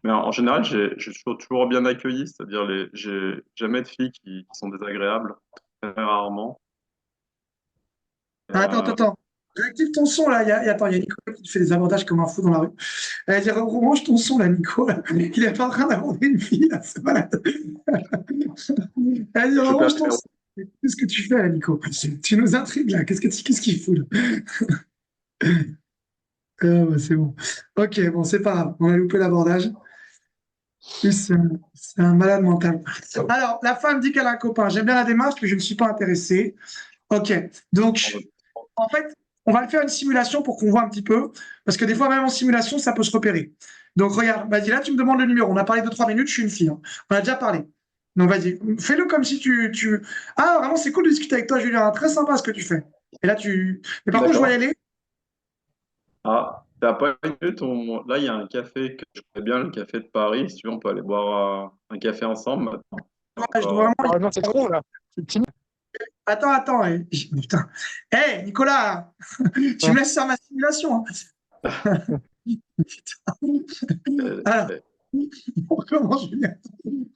Mais en général, j'ai toujours bien accueilli, c'est-à-dire j'ai jamais de filles qui sont désagréables, très rarement. Et, Ah, attends, attends, attends. Réactive ton son, là. Attends, il y a Nicolas qui te fait des abordages comme un fou dans la rue. Elle va dire, range ton son, là, Nico. Il est pas en train d'aborder une fille, là. C'est malade. Elle va dire, je range perds ton son. Qu'est-ce que tu fais, là, Nico? Tu nous intrigues, là. Qu'est-ce qu'il fout, là? Ah, bah, c'est bon. Ok, bon, c'est pas grave. On a loupé l'abordage. Lui, c'est un malade mental. Alors, la femme dit qu'elle a un copain. J'aime bien la démarche, mais je ne suis pas intéressé. Ok. Donc, en fait, on va le faire une simulation pour qu'on voit un petit peu, parce que des fois, même en simulation, ça peut se repérer. Donc, regarde, vas-y, là, tu me demandes le numéro. On a parlé de 3 minutes, je suis une fille, hein. On a déjà parlé. Donc, vas-y, fais-le comme si tu... Ah, vraiment, c'est cool de discuter avec toi, Julien. Très sympa ce que tu fais. Et là, Mais par contre, je dois y D'accord. aller. Ah, t'as pas une minute? Là, il y a un café que je connais bien, le café de Paris. Si tu veux, on peut aller boire un café ensemble maintenant. Je dois vraiment... Ah non, c'est trop là. C'est timide. Attends. Putain. Hé, Nicolas, tu me laisses faire ma simulation, hein. Euh, Alors, euh, on recommence, Julien.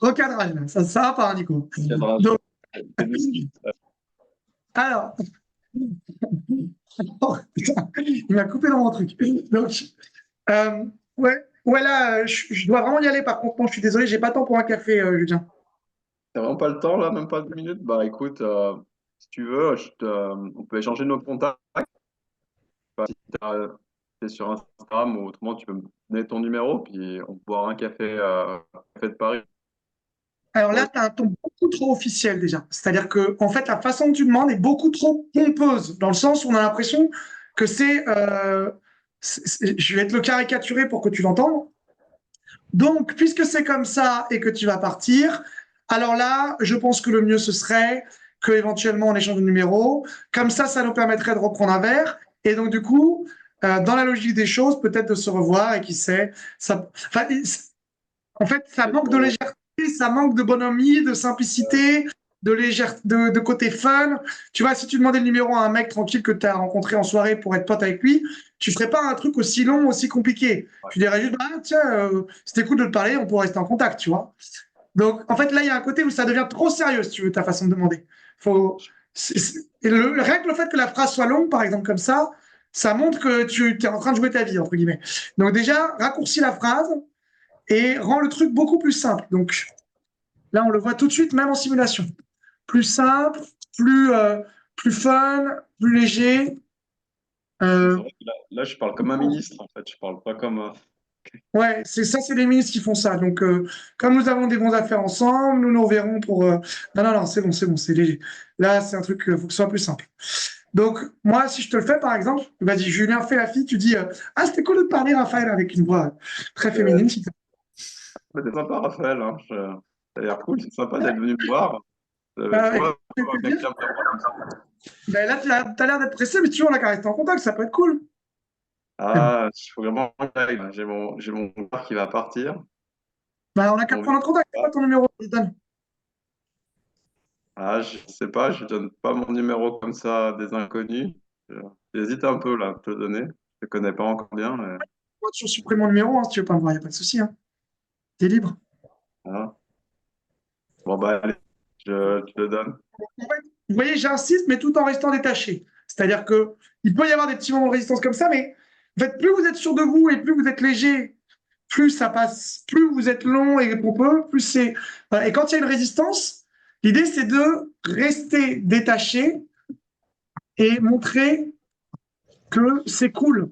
Recadrage, là. Ça va pas, hein, Nico. cadrage. Donc, C'est musique. alors, oh, putain, il m'a coupé dans mon truc. Donc, ouais, là, je dois vraiment y aller. Par contre, non, je suis désolé, j'ai pas le temps pour un café, Julien. T'as vraiment pas le temps là, même pas 2 minutes? Bah écoute, si tu veux, on peut échanger nos contacts. Enfin, si t'es sur Instagram ou autrement, tu peux me donner ton numéro, puis on peut boire un café, café de Paris. Alors Ouais, là, tu as un ton beaucoup trop officiel déjà. C'est-à-dire que, en fait, la façon dont tu demandes est beaucoup trop pompeuse, dans le sens où on a l'impression que je vais te le caricaturer pour que tu l'entendes. Donc, puisque c'est comme ça et que tu vas partir, alors là, je pense que le mieux, ce serait que éventuellement on échange de numéro. Comme ça nous permettrait de reprendre un verre. Et donc, du coup, dans la logique des choses, peut-être de se revoir et qui sait, enfin, en fait, ça c'est manque de bon. légèreté, ça manque de bonhomie, de simplicité, de légèreté, de côté fun. Tu vois, si tu demandais le numéro à un mec tranquille que tu as rencontré en soirée pour être pote avec lui, tu ferais pas un truc aussi long, aussi compliqué. Tu dirais juste, bah, tiens, c'était cool de te parler, on pourrait rester en contact, tu vois. Donc, en fait, là, il y a un côté où ça devient trop sérieux, si tu veux, ta façon de demander. Faut... Et rien que le fait que la phrase soit longue, par exemple, comme ça montre que tu es en train de jouer ta vie, entre guillemets. Donc, déjà, raccourcis la phrase et rend le truc beaucoup plus simple. Donc, là, on le voit tout de suite, même en simulation. Plus simple, plus fun, plus léger. C'est Euh, vrai que là, je parle comme un ministre, en fait. Je parle pas comme un. ouais, c'est ça, c'est les ministres qui font ça. Donc, comme nous avons des bonnes affaires ensemble, nous nous reverrons pour. Non, c'est bon, c'est léger. Là, c'est un truc, il faut que ce soit plus simple. Donc, moi, si je te le fais, par exemple, vas-y, Julien, fais la fille, tu dis ah, c'était cool de te parler, Raphaël, avec une voix très Euh, féminine. C'est sympa, Raphaël. Hein. Ça a l'air cool. C'est sympa d'être venu me voir. Tu Écoute, vois, quelqu'un me voir comme ça. ben là, tu as l'air d'être pressé, mais si tu veux, on a qu'à rester en contact, ça peut être cool. Ah, il faut vraiment que j'aille, là. J'ai mon père qui va partir. Ben, on a qu'à On prendre un contact, c'est verra. pas ton numéro, je te donne. Ah, je sais pas, je donne pas mon numéro comme ça à des inconnus. Je- J'hésite un peu là, à te le donner. Je te connais pas encore bien, mais Moi, tu supprimes mon numéro, hein, si tu veux pas me voir, il n'y a pas de souci. Hein. T'es libre. voilà. Bon bah allez, je te le donne. En fait, vous voyez, j'insiste, mais tout en restant détaché. C'est-à-dire que il peut y avoir des petits moments de résistance comme ça, mais en fait, plus vous êtes sûr de vous et plus vous êtes léger, plus ça passe, plus vous êtes long et pompeux, plus c'est. Voilà. Et quand il y a une résistance, l'idée c'est de rester détaché et montrer que c'est cool,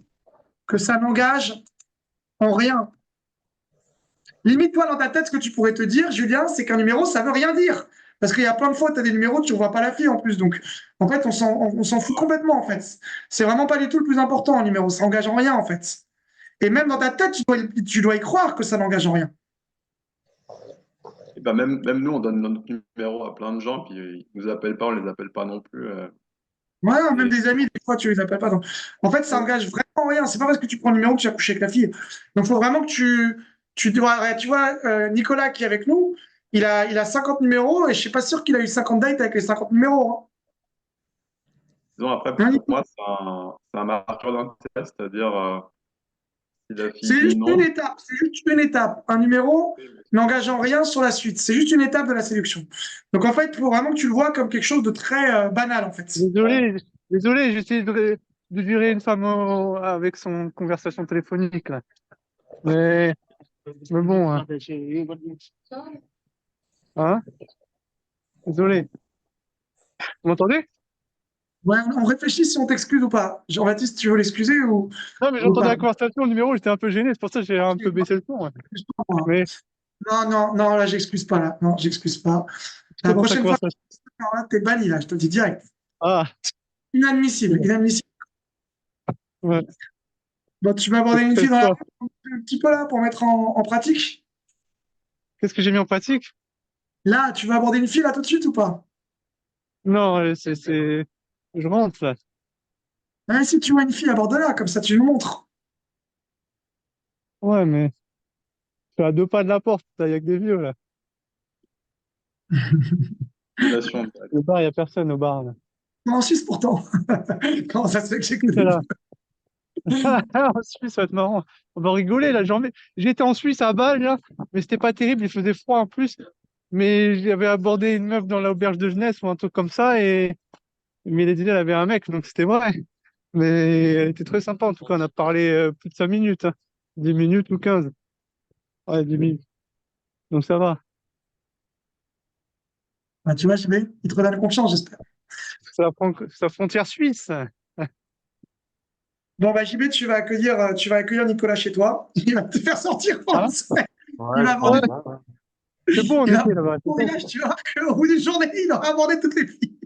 que ça n'engage en rien. Limite, toi, dans ta tête, ce que tu pourrais te dire, Julien, c'est qu'un numéro, ça veut rien dire. Parce qu'il y a plein de fois, tu as des numéros, tu ne vois pas la fille en plus. Donc, en fait, on s'en fout complètement, en fait. C'est vraiment pas du tout le plus important, un numéro. Ça n'engage en rien, en fait. Et même dans ta tête, tu dois y croire que ça n'engage en rien. Et bah même nous, on donne notre numéro à plein de gens, puis ils nous appellent pas, on les appelle pas non plus. Voilà, même Et des amis, des fois, tu les appelles pas. Donc, en fait, ça engage vraiment rien. C'est pas parce que tu prends le numéro que tu as couché avec la fille. Donc, il faut vraiment que tu vois, Nicolas qui est avec nous, il a 50 numéros et je suis pas sûr qu'il a eu 50 dates avec les 50 numéros. disons, après, Hein. pour moi, c'est un marqueur d'intérêt, c'est-à-dire si la fille C'est dit juste une non, étape, c'est juste une étape. Un numéro n'engage en rien sur la suite. C'est juste une étape de la séduction. Donc en fait, il faut vraiment que tu le vois comme quelque chose de très banal en fait. Désolé, j'ai essayé de durer une femme avec son conversation téléphonique là. Mais bon, hein. Hein? Désolé. Vous m'entendez? Ouais, on réfléchit si on t'excuse ou pas. Jean-Baptiste, tu veux l'excuser Non, mais ou j'entendais pas? la conversation, le numéro, j'étais un peu gêné, c'est pour ça que j'ai un peu baissé le ton. Ouais. Mais Non, non, non, là, j'excuse pas. Là. Non, j'excuse pas. j'étais La dans ta prochaine fois, conversation. là, t'es banni, là, je te le dis direct. Ah, c'est Inadmissible, bon. inadmissible. Ouais. Bon, tu vas aborder Je une fille stresse dans la pas. rue un petit peu là pour mettre en pratique. Qu'est-ce que j'ai mis en pratique? Là, tu vas aborder une fille là tout de suite ou pas? Non, je rentre là. Hein, si tu vois une fille, aborde-la, comme ça tu nous montres. Ouais, mais je suis à 2 pas de la porte, il y a que des vieux là. Relation. Le bar, il y a personne au bar là. En Suisse pourtant. Comment ça se fait que j'ai que C'est des- là. En Suisse, ça va être marrant. On va rigoler là. J'étais en Suisse à Bâle là, mais c'était pas terrible, il faisait froid en plus. Mais j'avais abordé une meuf dans l'auberge de jeunesse ou un truc comme ça et mais elle avait un mec, donc c'était vrai. Mais elle était très sympa en tout cas, on a parlé plus de 5 minutes, hein. 10 minutes ou 15. Ouais, 10 minutes. Donc ça va. Bah, tu vois, JB, il te redonne confiance, j'espère. C'est la frontière suisse. Bon, bah, JB, tu vas accueillir Nicolas chez toi. Il va te faire sortir Ah, français. Il Ouais, va je aborder pense. ouais, Ouais, ouais. c'est bon, on il va était là-bas. au village, tu vois qu'au bout d'une journée, il aura abordé toutes les filles.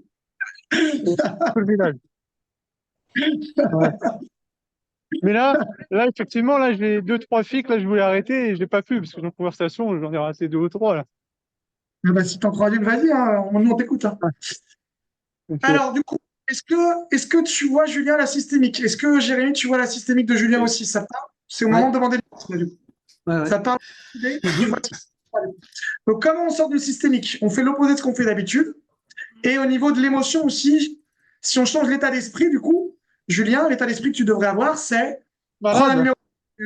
Tout le village. Ouais. Mais là, effectivement, là, j'ai 2, 3 filles que là, je voulais arrêter et je l'ai pas pu parce que dans la conversation, j'en ai raté 2 ou 3 là. Ah bah, si t'en crois une, vas-y, hein, nous on t'écoute, hein. Ouais. Ok. Alors, du coup, est-ce que tu vois Julien la systémique? Est-ce que Jérémy, tu vois la systémique de Julien Et aussi? Ça te parle? C'est au moment Ouais, de demander les questions, du coup. ouais, ouais. Ça te parle? Tu vois. Donc, comment on sort d'une systémique? On fait l'opposé de ce qu'on fait d'habitude. Et au niveau de l'émotion aussi, si on change l'état d'esprit, du coup, Julien, l'état d'esprit que tu devrais avoir, c'est prendre un Malade. numéro,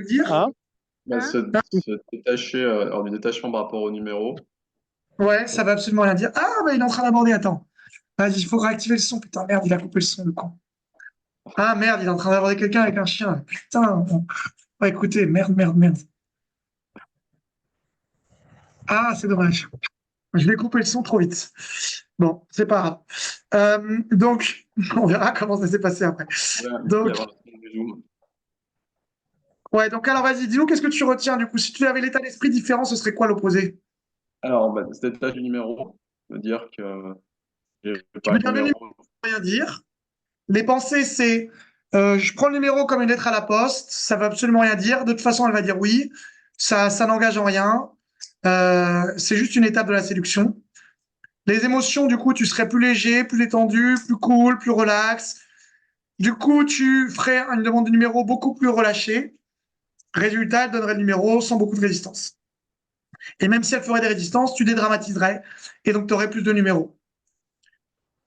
dire, Hein? bah, se détacher, avoir du détachement par rapport au numéro. ouais, ça va absolument rien dire. Ah, bah, il est en train d'aborder, attends. Vas-y, il faut réactiver le son. Putain, merde, il a coupé le son, le con. Ah, merde, il est en train d'aborder quelqu'un avec un chien. Putain. Ouais, écoutez, merde, merde, merde. Ah, c'est dommage. Je vais couper le son trop vite. Bon, c'est pas grave. Donc, on verra comment ça s'est passé après. Ouais, il peut y Donc, avoir du zoom. ouais, donc alors vas-y, dis-nous, qu'est-ce que tu retiens du coup? Si tu avais l'état d'esprit différent, ce serait quoi l'opposé? Alors, bah, se détacher du numéro, veut dire que j'ai Tu pas veux le dire le numéro. numéro, rien dire. Les pensées, c'est je prends le numéro comme une lettre à la poste, ça veut absolument rien dire. De toute façon, elle va dire oui. Ça n'engage en rien. C'est juste une étape de la séduction. Les émotions, du coup, tu serais plus léger, plus détendu, plus cool, plus relax. Du coup, tu ferais une demande de numéro beaucoup plus relâchée. Résultat, elle donnerait le numéro sans beaucoup de résistance. Et même si elle ferait des résistances, tu dédramatiserais et donc tu aurais plus de numéros.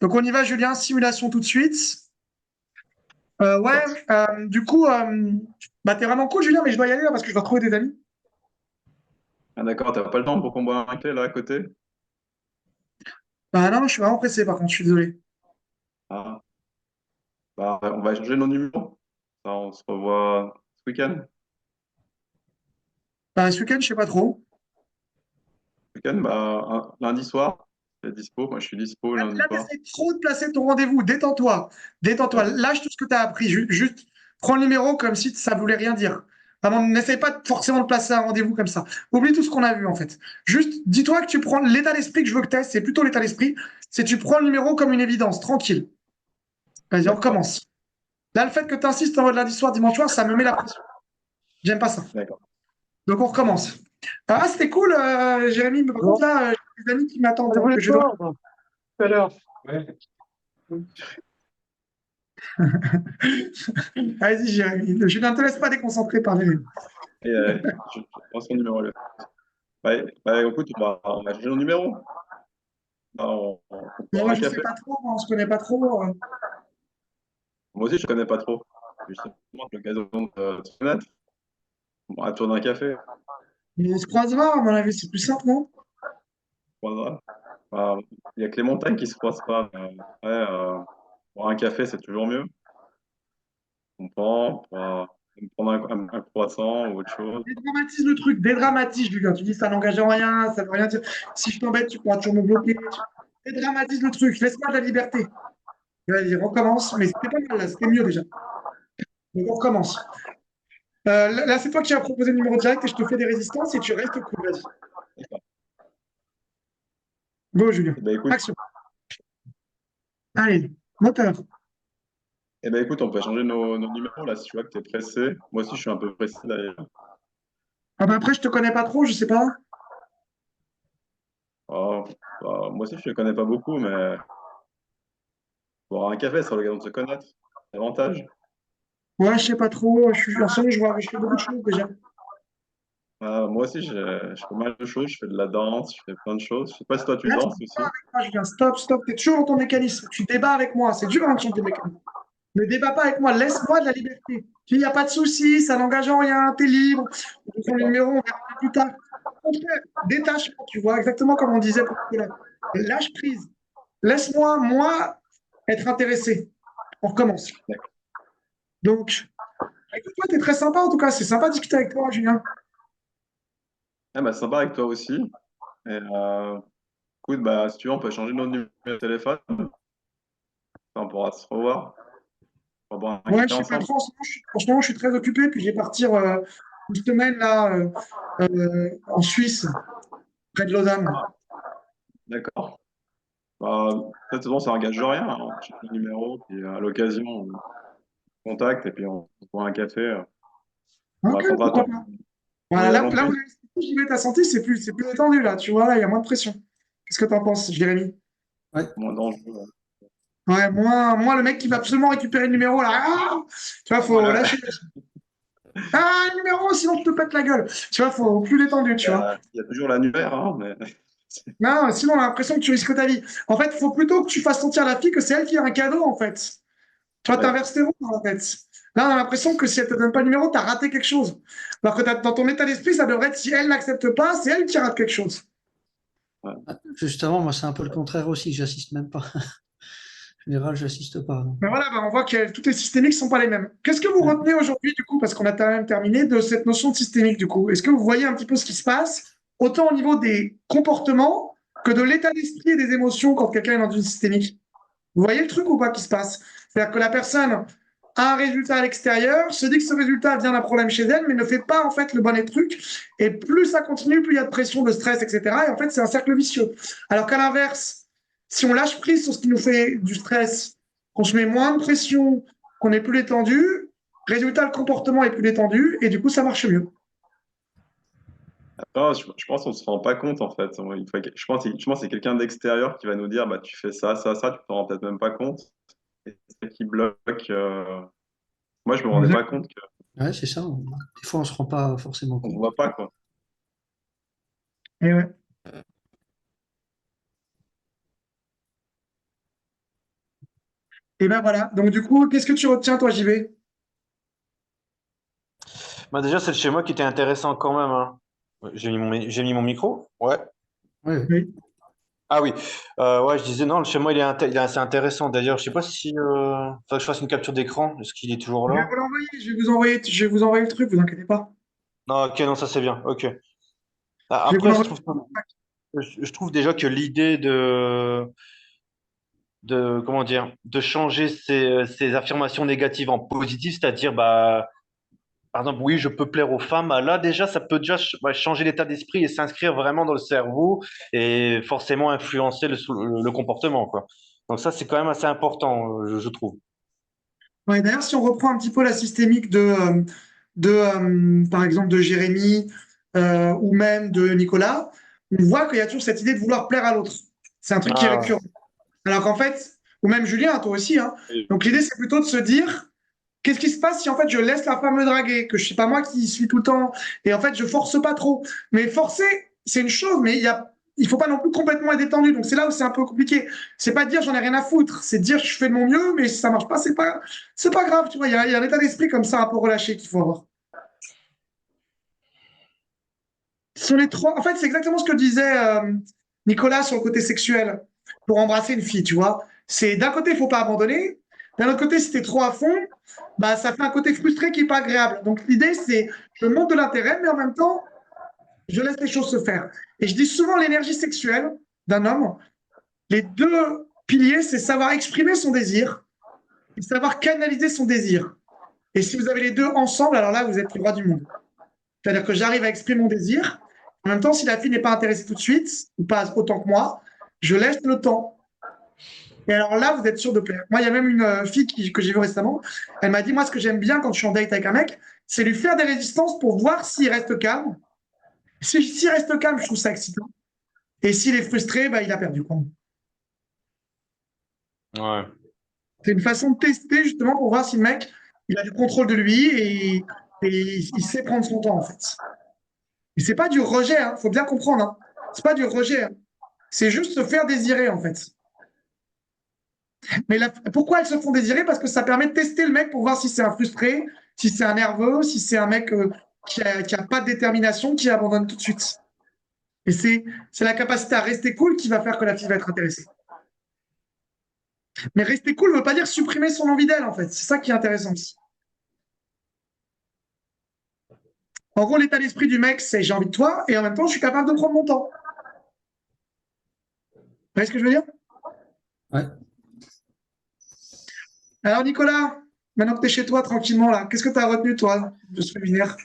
Donc on y va, Julien, simulation tout de suite. Ouais, du coup, bah, t'es vraiment cool, Julien, mais je dois y aller là parce que je dois retrouver des amis. Ah, d'accord, t'as pas le temps pour qu'on boive un café là à côté? Bah non, je suis vraiment pressé par contre, je suis désolé. Ah, bah, on va échanger nos numéros. Ça, on se revoit ce week-end. Bah, ce week-end, je sais pas trop. Ce week-end, bah, lundi soir, c'est dispo. Moi, je suis dispo lundi Là, soir. t'essaies trop de placer ton rendez-vous. Détends-toi. Détends-toi. Ouais. Lâche tout ce que tu as appris. Juste prends le numéro comme si ça voulait rien dire. Vraiment, n'essaie pas forcément de placer un rendez-vous comme ça. Oublie tout ce qu'on a vu en fait. Juste dis-toi que tu prends l'état d'esprit que je veux que tu aies, c'est plutôt l'état d'esprit. C'est tu prends le numéro comme une évidence, tranquille. Vas-y, on D'accord, recommence. Là, le fait que tu insistes en mode lundi soir, dimanche soir, ça me met la pression. J'aime pas ça. d'accord. Donc on recommence. Ah, c'était cool, Jérémy. Mais par Bon, contre, là, j'ai des amis qui m'attendent. je Donc voulais je dois. pas, moi, tout à l'heure. Ouais. Vas-y, Jérémy. Julien, ne te laisse pas déconcentrer par les. Et je prends son numéro là. Bah, écoute, on va changer nos numéros. Bah, on Mais prend moi, un je sais café. pas trop, on se connaît pas trop. Moi aussi, je connais pas trop. Justement, c'est l'occasion de se connaître. Bon, à tour d'un café, Mais on se croisera, à mon avis, c'est plus simple, non? on croisera. Bah, il y a que les montagnes qui se croisent pas. Ouais, boire un café, c'est toujours mieux. On prend un croissant ou autre chose. Dédramatise le truc, dédramatise, Julien. Tu dis ça n'engage en rien, ça veut rien dire. Si je t'embête, tu pourras toujours me bloquer. Dédramatise le truc, laisse-moi de la liberté. Vas-y, recommence. Mais c'était pas mal, là, c'était mieux déjà. Donc on recommence. Là, c'est toi qui as proposé le numéro direct et je te fais des résistances et tu restes cool. Vas-y. Go, Julien. Eh ben, écoute, Action. Allez, moteur. Eh ben écoute, on peut changer nos numéros là si tu vois que tu es pressé. Moi aussi, je suis un peu pressé d'ailleurs. Ah bah après, je te connais pas trop, je sais pas. Oh, moi aussi, je ne connais pas beaucoup, mais boire un café sur l'occasion de se connaître. Avantage. Ouais, je sais pas trop. En ce moment, je fais beaucoup de choses déjà. Moi aussi, je fais pas mal de choses. Je fais de la danse, je fais plein de choses. Je sais pas si toi tu Là, tu danses débats aussi. avec moi, Julien. Stop, stop. T'es toujours dans ton mécanisme. Tu débats avec moi. C'est dur hein, de changer de mécanisme. Ne débat pas avec moi. Laisse-moi de la liberté. Il n'y a pas de souci. Ça n'engage en rien. T'es libre. On peut prendre le D'accord. numéro. On verra plus tard. Au contraire, détachement. Tu vois, exactement comme on disait pour Nicolas. Lâche prise. Laisse-moi, moi, être intéressé. On recommence. D'accord. Donc, écoute, toi, t'es très sympa en tout cas. C'est sympa de discuter avec toi, Julien. Ah, bah, sympa avec toi aussi. Et écoute, bah, si tu veux, on peut changer notre numéro de téléphone. On pourra se revoir. On va boire un Ouais, café je sais pas ensemble. trop. En ce moment, je suis très occupé. Puis je vais partir une semaine là en Suisse, près de Lausanne. D'accord. Bah, de toute façon, ça engage rien, hein. On change le numéro, puis à l'occasion, on contacte et puis on se boit un café. On Ok, racontera pourquoi pas. ton Voilà, voyage en là où Suisse. j'y vais, ta santé, c'est plus détendu là. Tu vois, là, il y a moins de pression. Qu'est-ce que t'en penses, Jérémy? Ouais. Moins d'enjeux. Ouais. Ouais, moins le mec qui va absolument récupérer le numéro là. Ah tu vois, faut Voilà. lâcher. Ah, le numéro, sinon je te pète la gueule. Tu vois, faut plus détendu, tu vois. Il y a toujours l'annuaire, hein, mais Non, sinon on a l'impression que tu risques ta vie. En fait, il faut plutôt que tu fasses sentir à la fille que c'est elle qui a un cadeau, en fait. Tu vois, ouais. t'inverses tes rôles, en fait. Là, on a l'impression que si elle te donne pas le numéro, t'as raté quelque chose. Alors que dans ton état d'esprit, ça devrait être si elle n'accepte pas, c'est elle qui rate quelque chose. Ouais. Justement, moi, c'est un peu le contraire aussi. J'assiste même pas. En général, j'assiste pas. Donc, Mais voilà, on voit que toutes les systémiques ne sont pas les mêmes. Qu'est-ce que vous retenez aujourd'hui, du coup, parce qu'on a quand même terminé, de cette notion de systémique, du coup? Est-ce que vous voyez un petit peu ce qui se passe, autant au niveau des comportements que de l'état d'esprit et des émotions quand quelqu'un est dans une systémique? Vous voyez le truc ou pas qui se passe? C'est-à-dire que la personne a un résultat à l'extérieur, se dit que ce résultat vient d'un problème chez elle, mais ne fait pas en fait le bon truc. Et plus ça continue, plus il y a de pression, de stress, etc. Et en fait, c'est un cercle vicieux. Alors qu'à l'inverse, si on lâche prise sur ce qui nous fait du stress, qu'on se met moins de pression, qu'on est plus détendu, résultat, le comportement est plus détendu, et du coup, ça marche mieux. Après, je pense qu'on se rend pas compte en fait. Je pense que c'est quelqu'un d'extérieur qui va nous dire bah, tu fais ça, ça, ça, tu t'en rends peut-être même pas compte. Et c'est ça qui bloque. Moi, je me rendais pas Exact. compte ouais, c'est ça. Des fois, on se rend pas forcément qu'on ne compte. voit pas, quoi. Et ouais. Et ben voilà. Donc du coup, qu'est-ce que tu retiens, toi, JV? Bah déjà, celle chez moi qui était intéressant quand même, hein. J'ai mis mon micro? Ouais. Ouais, ouais. Oui. Ah oui. Ouais, je disais non, le chez moi il est assez intéressant. D'ailleurs, je sais pas si faut que je fasse une capture d'écran. Est-ce qu'il est toujours Je vais là? vous l'envoyer, je vais vous envoyer le truc, vous inquiétez pas. Non, ok, non, ça c'est bien. Ok. Ah, Je vais vous après, l'envoyer. je trouve déjà que l'idée de comment dire, de changer ces affirmations négatives en positives, c'est-à-dire bah par exemple, oui, je peux plaire aux femmes. Ah, là, déjà, ça peut déjà changer l'état d'esprit et s'inscrire vraiment dans le cerveau et forcément influencer le comportement, quoi. Donc ça, c'est quand même assez important, je trouve. Ouais, d'ailleurs, si on reprend un petit peu la systémique par exemple, de Jérémy ou même de Nicolas, on voit qu'il y a toujours cette idée de vouloir plaire à l'autre. C'est un truc qui est Ah, récurrent. Alors qu'en fait, ou même Julien, toi aussi, hein. Et, Donc l'idée, c'est plutôt de se dire, qu'est-ce qui se passe si en fait je laisse la femme me draguer, que je sais pas moi qui suis tout le temps, et en fait je force pas trop. Mais forcer, c'est une chose, mais il faut pas non plus complètement être détendu. Donc c'est là où c'est un peu compliqué. C'est pas de dire j'en ai rien à foutre, c'est de dire je fais de mon mieux, mais si ça marche pas, c'est pas grave. Tu vois, il y a un état d'esprit comme ça un peu relâché qu'il faut avoir. Sur les trois, en fait, c'est exactement ce que disait Nicolas sur le côté sexuel pour embrasser une fille, tu vois. C'est d'un côté, il faut pas abandonner. D'un autre côté, si tu es trop à fond, bah, ça fait un côté frustré qui n'est pas agréable. Donc l'idée, c'est je montre de l'intérêt, mais en même temps, je laisse les choses se faire. Et je dis souvent l'énergie sexuelle d'un homme, les deux piliers, c'est savoir exprimer son désir et savoir canaliser son désir. Et si vous avez les deux ensemble, alors là, vous êtes le roi du monde. C'est-à-dire que j'arrive à exprimer mon désir. En même temps, si la fille n'est pas intéressée tout de suite, ou pas autant que moi, je laisse le temps. Et alors là, vous êtes sûr de plaire. Moi, il y a même une fille que j'ai vue récemment. Elle m'a dit, moi, ce que j'aime bien quand je suis en date avec un mec, c'est lui faire des résistances pour voir s'il reste calme. S'il reste calme, je trouve ça excitant. Et s'il est frustré, bah, il a perdu, quoi. Ouais. C'est une façon de tester justement pour voir si le mec, il a du contrôle de lui et il sait prendre son temps, en fait. Et c'est pas du rejet, hein, faut bien comprendre. Hein. C'est pas du rejet. Hein. C'est juste se faire désirer, en fait. Mais pourquoi elles se font désirer? Parce que ça permet de tester le mec pour voir si c'est un frustré, si c'est un nerveux, si c'est un mec qui a pas de détermination, qui abandonne tout de suite. Et c'est la capacité à rester cool qui va faire que la fille va être intéressée. Mais rester cool ne veut pas dire supprimer son envie d'elle, en fait. C'est ça qui est intéressant aussi. En gros, l'état d'esprit du mec, c'est j'ai envie de toi, et en même temps, je suis capable de prendre mon temps. Vous voyez ce que je veux dire? Ouais. Alors, Nicolas, maintenant que tu es chez toi tranquillement, là, qu'est-ce que tu as retenu, toi, de ce webinaire?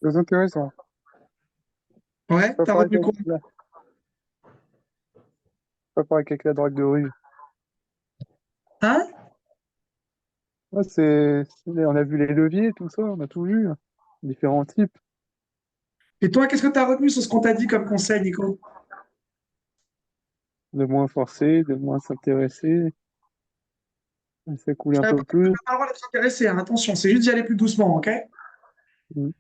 Très intéressant. Ouais, Pas tu as pareil retenu quoi? pas pareil qu'avec la drague de rue. Hein? Ouais, on a vu les leviers, tout ça, on a tout vu. Différents types. Et toi, qu'est-ce que tu as retenu sur ce qu'on t'a dit comme conseil, Nico? De moins forcer, de moins s'intéresser. Laisser couler un Tu n'as peu plus. pas le droit d'être intéressé, hein, attention, c'est juste d'y aller plus doucement, ok? Mm.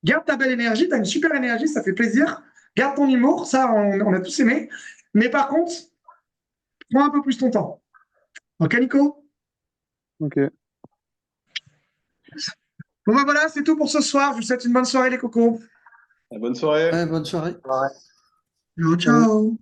Garde ta belle énergie, tu as une super énergie, ça fait plaisir. Garde ton humour, ça, on a tous aimé. Mais par contre, prends un peu plus ton temps. Ok, Nico? Ok. Bon, ben voilà, c'est tout pour ce soir. Je vous souhaite une bonne soirée, les cocos. Bonne soirée. Ouais, bonne soirée. Ciao, Salut. ciao.